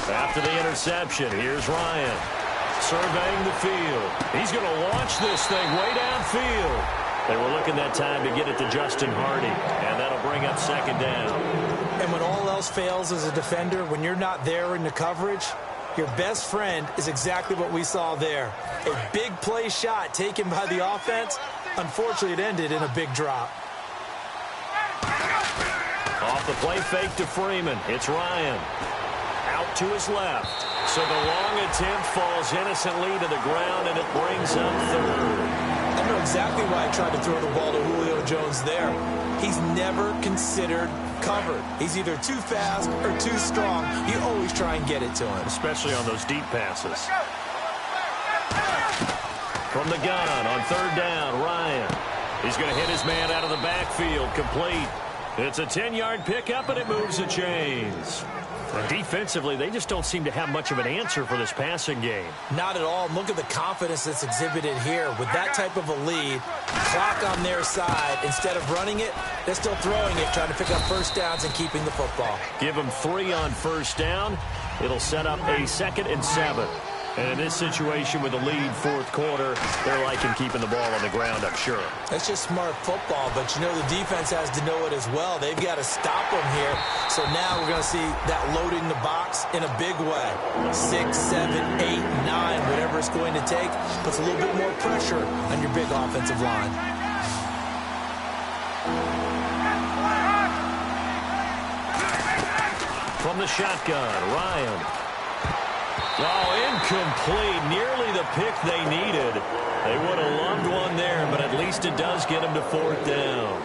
After the interception, here's Ryan surveying the field. He's going to launch this thing way downfield. They were looking that time to get it to Justin Hardy, and that'll bring up 2nd down. And when all else fails as a defender, when you're not there in the coverage, your best friend is exactly what we saw there. A big play shot taken by the offense. Unfortunately, it ended in a big drop. Off the play fake to Freeman. It's Ryan. Out to his left. So the long attempt falls innocently to the ground, and it brings up 3rd. I know exactly why I tried to throw the ball to Julio Jones there. He's never considered covered. He's either too fast or too strong. You always try and get it to him. Especially on those deep passes. From the gun on 3rd down, Ryan. He's going to hit his man out of the backfield, complete. It's a 10-yard pickup, and it moves the chains. And defensively, they just don't seem to have much of an answer for this passing game. Not at all. Look at the confidence that's exhibited here. With that type of a lead, clock on their side, instead of running it, they're still throwing it, trying to pick up 1st downs and keeping the football. Give them 3 on 1st down. It'll set up a 2nd and 7. And in this situation with the lead 4th quarter, they're liking keeping the ball on the ground, I'm sure. That's just smart football, but you know the defense has to know it as well. They've got to stop them here. So now we're going to see that loading the box in a big way. 6, 7, 8, 9, whatever it's going to take, puts a little bit more pressure on your big offensive line. From the shotgun, Ryan. Oh, incomplete. Nearly the pick they needed. They would have loved one there, but at least it does get them to 4th down.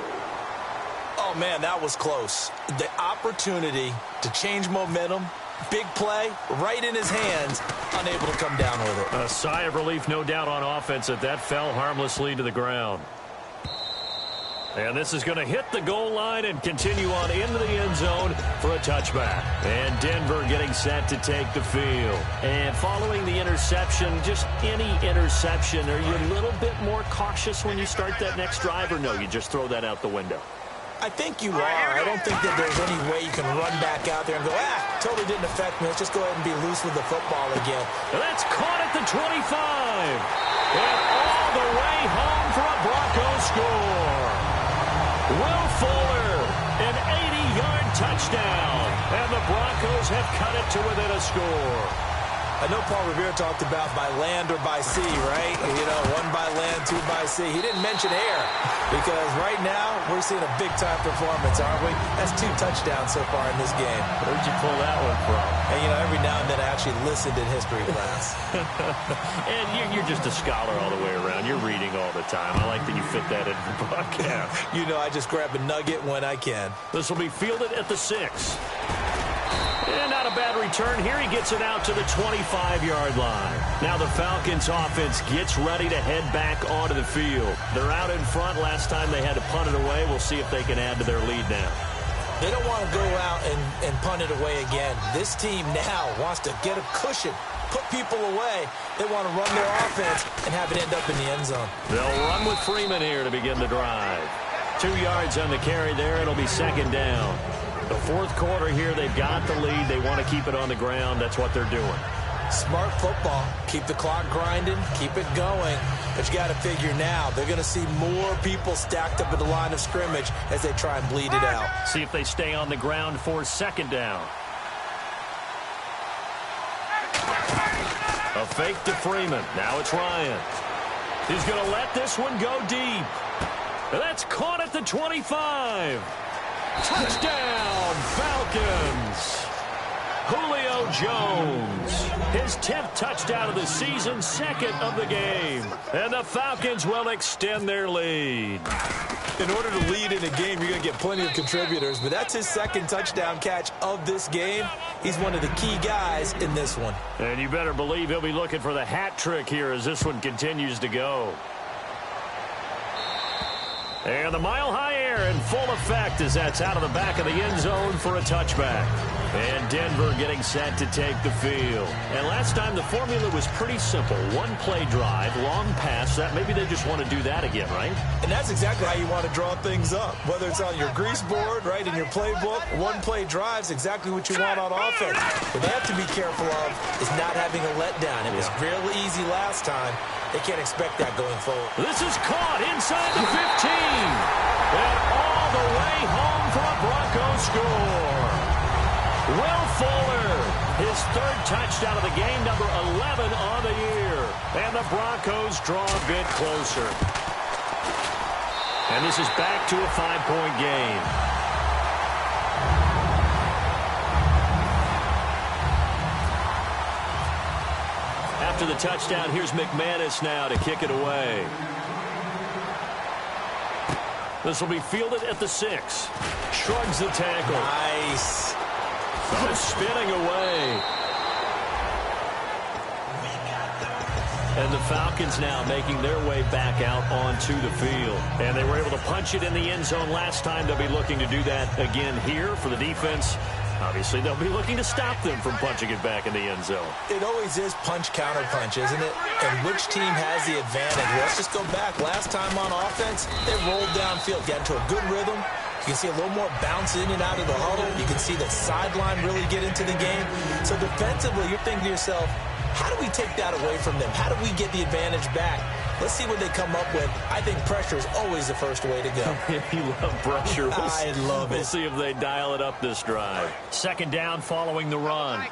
Oh, man, that was close. The opportunity to change momentum, big play, right in his hands, unable to come down with it. A sigh of relief, no doubt, on offense that fell harmlessly to the ground. And this is going to hit the goal line and continue on into the end zone for a touchback. And Denver getting set to take the field. And following the interception, just any interception, are you a little bit more cautious when you start that next drive, or no, you just throw that out the window? I think you are. I don't think that there's any way you can run back out there and go, totally didn't affect me. Let's just go ahead and be loose with the football again. And that's caught at the 25. And all the way home for a Broncos score. Will Fuller, an 80-yard touchdown, and the Broncos have cut it to within a score. I know Paul Revere talked about by land or by sea, right? You know, 1 by land, 2 by sea. He didn't mention air because right now we're seeing a big-time performance, aren't we? That's 2 touchdowns so far in this game. Where'd you pull that one from? And, you know, every now and then I actually listened in history class. And you're just a scholar all the way around. You're reading all all the time. I like that you fit that into the broadcast. You know, I just grab a nugget when I can. This will be fielded at the 6. And not a bad return here. He gets it out to the 25-yard line. Now the Falcons offense gets ready to head back onto the field. They're out in front. Last time they had to punt it away. We'll see if they can add to their lead now. They don't want to go out and punt it away again. This team now wants to get a cushion, put people away. They want to run their offense and have it end up in the end zone. They'll run with Freeman here to begin the drive. 2 yards on the carry there. It'll be second down. The fourth quarter here, they've got the lead. They want to keep it on the ground. That's what they're doing. Smart football. Keep the clock grinding. Keep it going. But you got to figure now, they're going to see more people stacked up at the line of scrimmage as they try and bleed it out. See if they stay on the ground for second down. A fake to Freeman. Now it's Ryan. He's going to let this one go deep. That's caught at the 25. Touchdown, Falcons. Julio Jones, his 10th touchdown of the season, second of the game. And the Falcons will extend their lead. In order to lead in a game, you're going to get plenty of contributors, but that's his second touchdown catch of this game. He's one of the key guys in this one. And you better believe he'll be looking for the hat trick here as this one continues to go. And the mile-high air in full effect as that's out of the back of the end zone for a touchback. And Denver getting set to take the field. And last time the formula was pretty simple. One-play drive, long pass. That maybe they just want to do that again, right? And that's exactly how you want to draw things up. Whether it's on your grease board, right, in your playbook, one-play drive is exactly what you want on offense. What they have to be careful of is not having a letdown. It was real easy last time. They can't expect that going forward. This is caught inside the 15. And all the way home for a Broncos score. Will Fuller, his third touchdown of the game, number 11 on the year. And the Broncos draw a bit closer. And this is back to a 5-point game. After the touchdown, here's McManus now to kick it away. This will be fielded at the 6. Shrugs the tackle. Nice. Oh, spinning away. And the Falcons now making their way back out onto the field. And they were able to punch it in the end zone last time. They'll be looking to do that again here for the defense. Obviously, they'll be looking to stop them from punching it back in the end zone. It always is punch-counter-punch, isn't it? And which team has the advantage? Let's just go back. Last time on offense, they rolled downfield, got into a good rhythm. You can see a little more bounce in and out of the huddle. You can see the sideline really get into the game. So defensively, you're thinking to yourself, how do we take that away from them? How do we get the advantage back? Let's see what they come up with. I think pressure is always the first way to go. You love pressure. I love it. We'll see if they dial it up this drive. Second down following the run.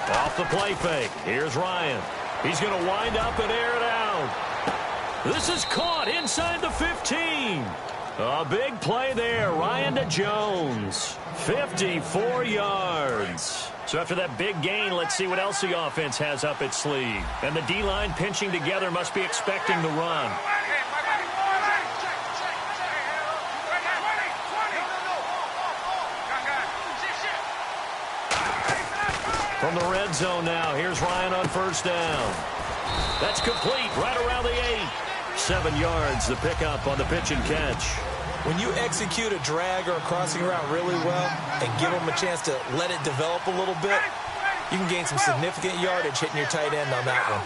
Off the play fake. Here's Ryan. He's going to wind up and air it out. This is caught inside the 15. A big play there. Ryan to Jones. 54 yards. So after that big gain, let's see what else the offense has up its sleeve. And the D-line pinching together must be expecting the run. From the red zone now, here's Ryan on first down. That's complete right around the 8. 7 yards, the pickup on the pitch and catch. When you execute a drag or a crossing route really well and give them a chance to let it develop a little bit, you can gain some significant yardage hitting your tight end on that one.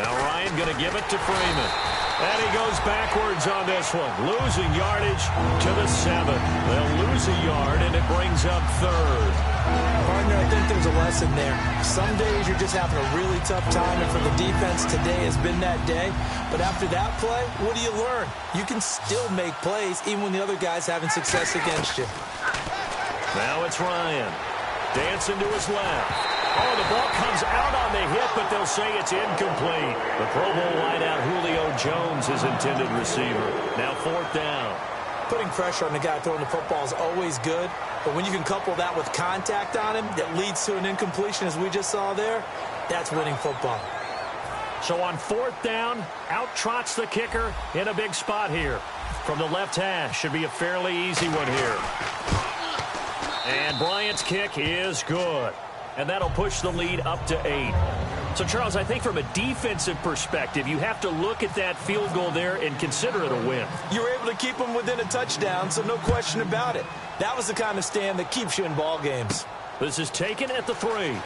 Now Ryan going to give it to Freeman. And he goes backwards on this one. Losing yardage to the 7. They'll lose a yard, and it brings up third. Partner, I think there's a lesson there. Some days you're just having a really tough time, and for the defense, today has been that day. But after that play, what do you learn? You can still make plays even when the other guy's having success against you. Now it's Ryan. Dancing to his left. Oh, the ball comes out on the hit, but they'll say it's incomplete. The Pro Bowl wideout Julio Jones, his intended receiver. Now fourth down. Putting pressure on the guy throwing the football is always good, but when you can couple that with contact on him that leads to an incompletion, as we just saw there, that's winning football. So on 4th down, out trots the kicker in a big spot here. From the left hash, should be a fairly easy one here. And Bryant's kick is good. And that'll push the lead up to 8. So, Charles, I think from a defensive perspective, you have to look at that field goal there and consider it a win. You were able to keep them within a touchdown, so no question about it. That was the kind of stand that keeps you in ball games. This is taken at the 3.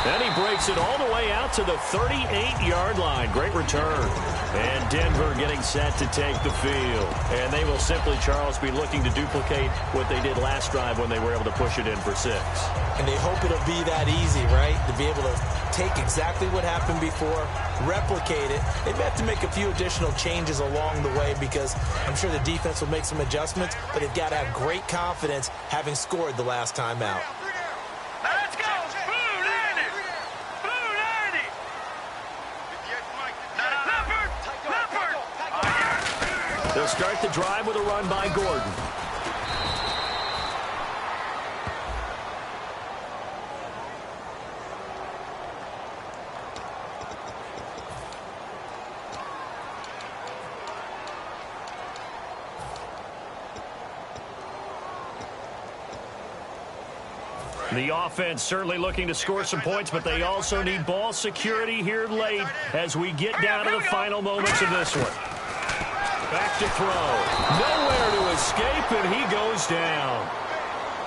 And he breaks it all the way out to the 38-yard line. Great return. And Denver getting set to take the field. And they will simply, Charles, be looking to duplicate what they did last drive when they were able to push it in for 6. And they hope it'll be that easy, right? To be able to take exactly what happened before, replicate it. They may have to make a few additional changes along the way because I'm sure the defense will make some adjustments, but they've got to have great confidence having scored the last time out. Let's go! Blue 90! Blue 90! Leopard! They'll start the drive with a run by Gordon. The offense certainly looking to score some points, but they also need ball security here late as we get down to the final moments of this one. Back to throw. Nowhere to escape, and he goes down.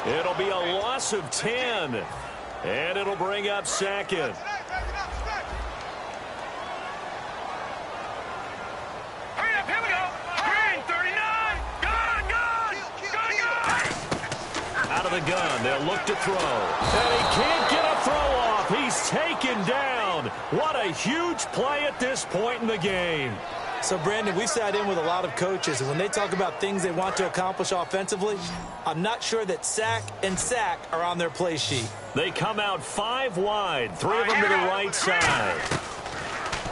It'll be a loss of 10, and it'll bring up 2nd. Hurry up, here we go! Green 39! Gun, gun! Gun, gun! Out of the gun, they'll look to throw. And he can't get a throw off. He's taken down. What a huge play at this point in the game. So, Brandon, we've sat in with a lot of coaches, and when they talk about things they want to accomplish offensively, I'm not sure that sack and sack are on their play sheet. They come out 5 wide, 3 of them to the right side.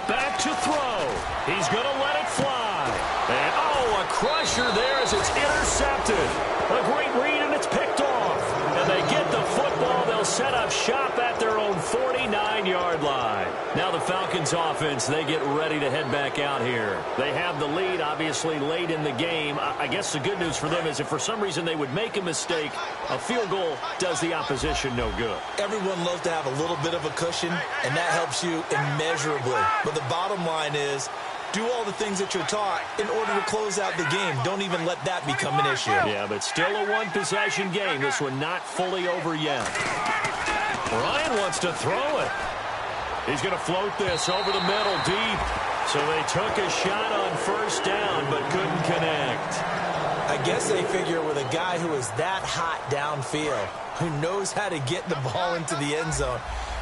Back to throw. He's going to let it fly. And, oh, a crusher there as it's intercepted. A great read, and it's picked off. And they get the football. They'll set up shop at their own 49-yard line. Now the Falcons offense, they get ready to head back out here. They have the lead, obviously, late in the game. I guess the good news for them is if for some reason they would make a mistake, a field goal does the opposition no good. Everyone loves to have a little bit of a cushion, and that helps you immeasurably. But the bottom line is, do all the things that you're taught in order to close out the game. Don't even let that become an issue. Yeah, but still a one-possession game. This one not fully over yet. Ryan wants to throw it. He's going to float this over the middle deep. So they took a shot on 1st down, but couldn't connect. I guess they figure with a guy who is that hot downfield, who knows how to get the ball into the end zone,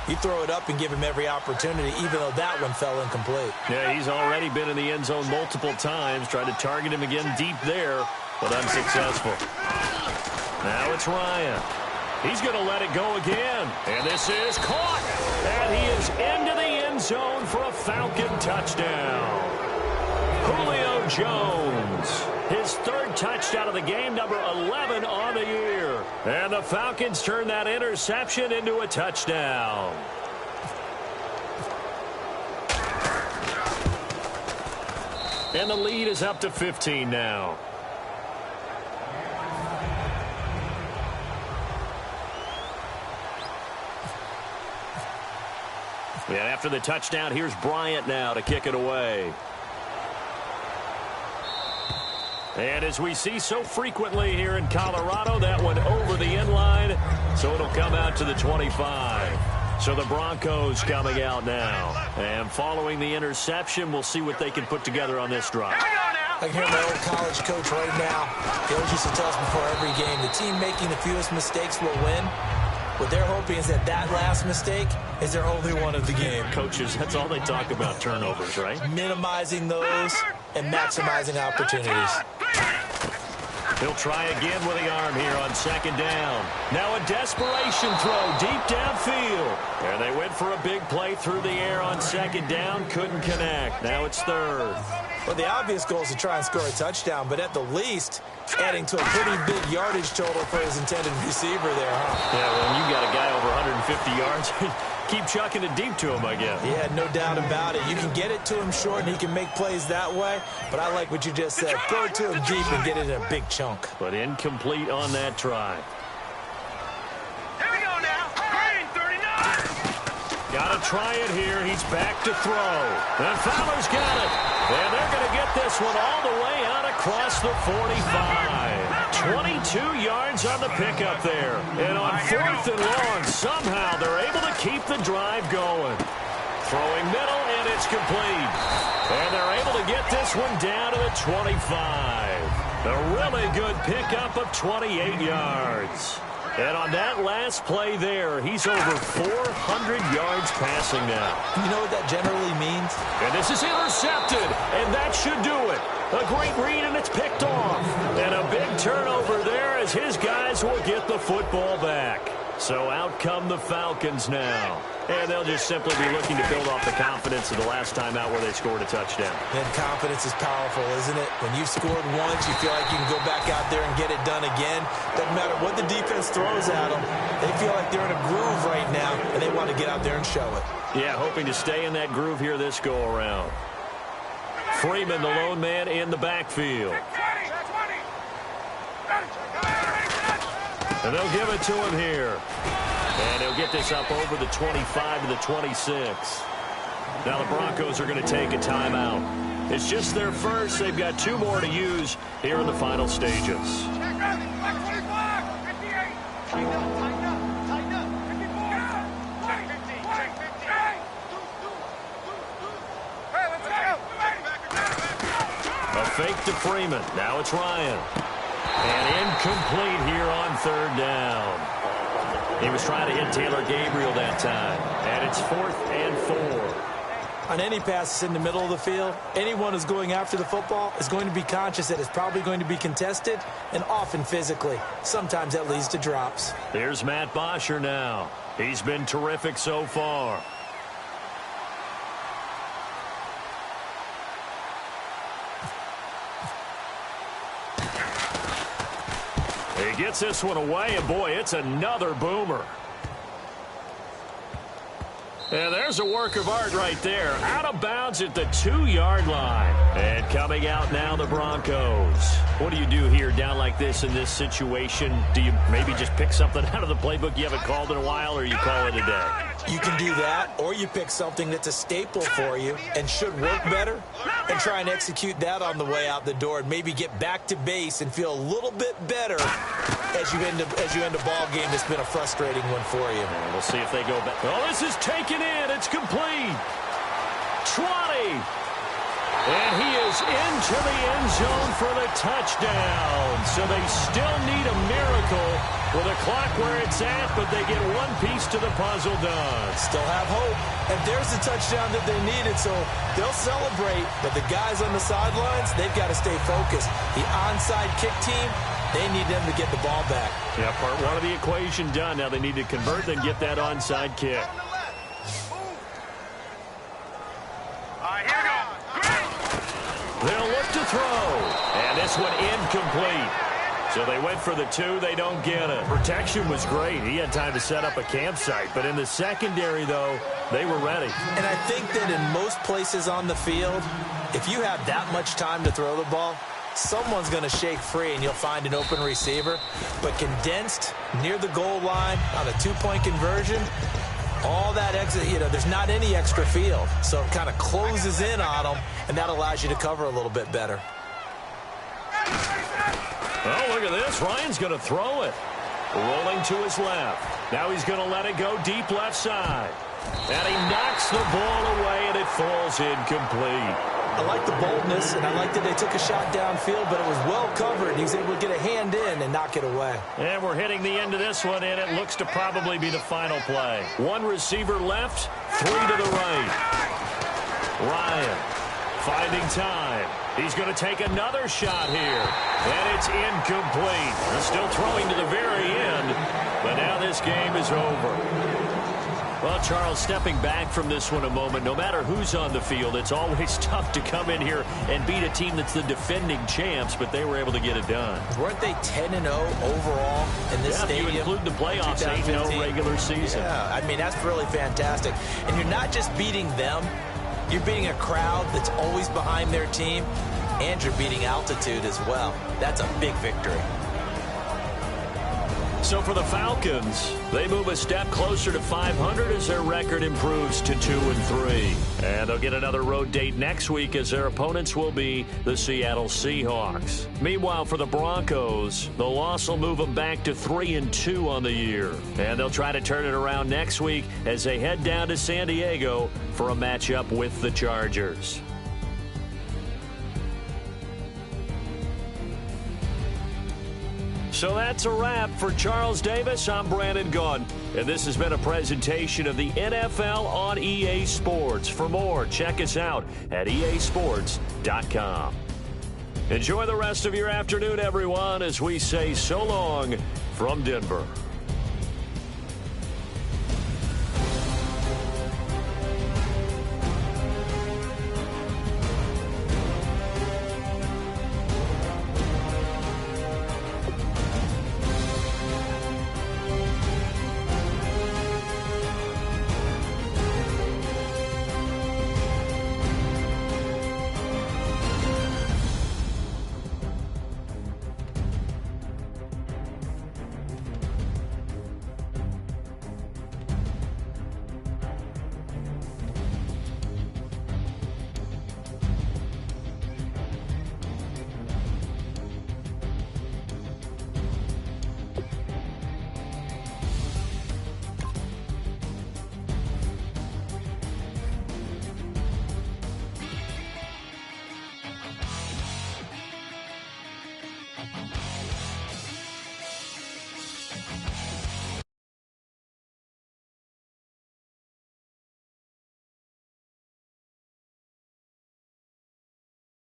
you throw it up and give him every opportunity, even though that one fell incomplete. Yeah, he's already been in the end zone multiple times. Tried to target him again deep there, but unsuccessful. Now it's Ryan. He's going to let it go again. And this is caught. And he is into the end zone for a Falcon touchdown. Julio Jones. His 3rd touchdown of the game, number 11 on the year. And the Falcons turn that interception into a touchdown. And the lead is up to 15 now. Yeah, after the touchdown, here's Bryant now to kick it away. And as we see so frequently here in Colorado, that one over the end line, so it'll come out to the 25. So the Broncos coming out now. And following the interception, we'll see what they can put together on this drive. I can hear my old college coach right now. He always used to tell us before every game, the team making the fewest mistakes will win. What they're hoping is that that last mistake is their only one of the game. Coaches, that's all they talk about, turnovers, right? Minimizing those and maximizing opportunities. He'll try again with the arm here on 2nd down. Now a desperation throw deep downfield. And they went for a big play through the air on 2nd down. Couldn't connect. Now it's 3rd. Well, the obvious goal is to try and score a touchdown, but at the least, adding to a pretty big yardage total for his intended receiver there, huh? Yeah, well, when you got a guy over 150 yards, keep chucking it deep to him, I guess. Yeah, no doubt about it. You can get it to him short, and he can make plays that way, but I like what you just said. Throw it to him deep and get it in a big chunk. But incomplete on that try. Here we go now. Green, 39. Got to try it here. He's back to throw. And Fowler's got it. And they're going to get this one all the way out across the 45. 22 yards on the pickup there. And on 4th and long, somehow they're able to keep the drive going. Throwing middle, and it's complete. And they're able to get this one down to the 25. A really good pickup of 28 yards. And on that last play there, he's over 400 yards passing now. You know what that generally means? And this is intercepted, and that should do it. A great read, and it's picked off. And a big turnover there as his guys will get the football back. So out come the Falcons now. And they'll just simply be looking to build off the confidence of the last time out where they scored a touchdown. And confidence is powerful, isn't it? When you've scored once, you feel like you can go back out there and get it done again. Doesn't matter what the defense throws at them. They feel like they're in a groove right now, and they want to get out there and show it. Yeah, hoping to stay in that groove here this go-around. Freeman, the lone man, in the backfield. And they'll give it to him here. And he'll get this up over the 25 to the 26. Now the Broncos are going to take a timeout. It's just their first. They've got 2 more to use here in the final stages. A fake to Freeman. Now it's Ryan. And incomplete here on 3rd down. He was trying to hit Taylor Gabriel that time. And it's 4th and 4. On any passes in the middle of the field, anyone who's going after the football is going to be conscious that it's probably going to be contested, and often physically. Sometimes that leads to drops. Here's Matt Bosher now. He's been terrific so far. He gets this one away, and boy, it's another boomer. And there's a work of art right there. Out of bounds at the 2-yard line. And coming out now, the Broncos. What do you do here down like this in this situation? Do you maybe just pick something out of the playbook you haven't called in a while, or you call it a day? You can do that, or you pick something that's a staple for you and should work better and try and execute that on the way out the door and maybe get back to base and feel a little bit better as you end a ball game that's been a frustrating one for you. And we'll see if they go back. Oh, this is taken in. It's complete. 20. And he is into the end zone for the touchdown. So they still need a miracle with a clock where it's at, but they get one piece to the puzzle done. Still have hope. And there's the touchdown that they needed, so they'll celebrate. But the guys on the sidelines, they've got to stay focused. The onside kick team, they need them to get the ball back. Yeah, part 1 of the equation done. Now they need to convert and get that onside kick. They'll look to throw. And this one incomplete. So they went for the 2. They don't get it. Protection was great. He had time to set up a campsite. But in the secondary, though, they were ready. And I think that in most places on the field, if you have that much time to throw the ball, someone's going to shake free and you'll find an open receiver. But condensed near the goal line on a 2-point conversion, all that exit, there's not any extra field. So it kind of closes in on them, and that allows you to cover a little bit better. Oh, look at this. Ryan's going to throw it. Rolling to his left. Now he's going to let it go deep left side. And he knocks the ball away, and it falls incomplete. I like the boldness, and I like that they took a shot downfield, but it was well covered. He was able to get a hand in and knock it away. And we're hitting the end of this one, and it looks to probably be the final play. 1 receiver left, 3 to the right. Ryan finding time. He's going to take another shot here. And it's incomplete. He's still throwing to the very end, but now this game is over. Well, Charles, stepping back from this one a moment, no matter who's on the field, it's always tough to come in here and beat a team that's the defending champs, but they were able to get it done. Weren't they 10-0 overall in this stadium? If you include the playoffs, 8-0 regular season. Yeah, I mean, that's really fantastic. And you're not just beating them, you're beating a crowd that's always behind their team, and you're beating altitude as well. That's a big victory. So for the Falcons, they move a step closer to 500 as their record improves to 2-3. And they'll get another road date next week as their opponents will be the Seattle Seahawks. Meanwhile, for the Broncos, the loss will move them back to 3-2 on the year. And they'll try to turn it around next week as they head down to San Diego for a matchup with the Chargers. So that's a wrap. For Charles Davis, I'm Brandon Gaudin, and this has been a presentation of the NFL on EA Sports. For more, check us out at easports.com. Enjoy the rest of your afternoon, everyone, as we say so long from Denver.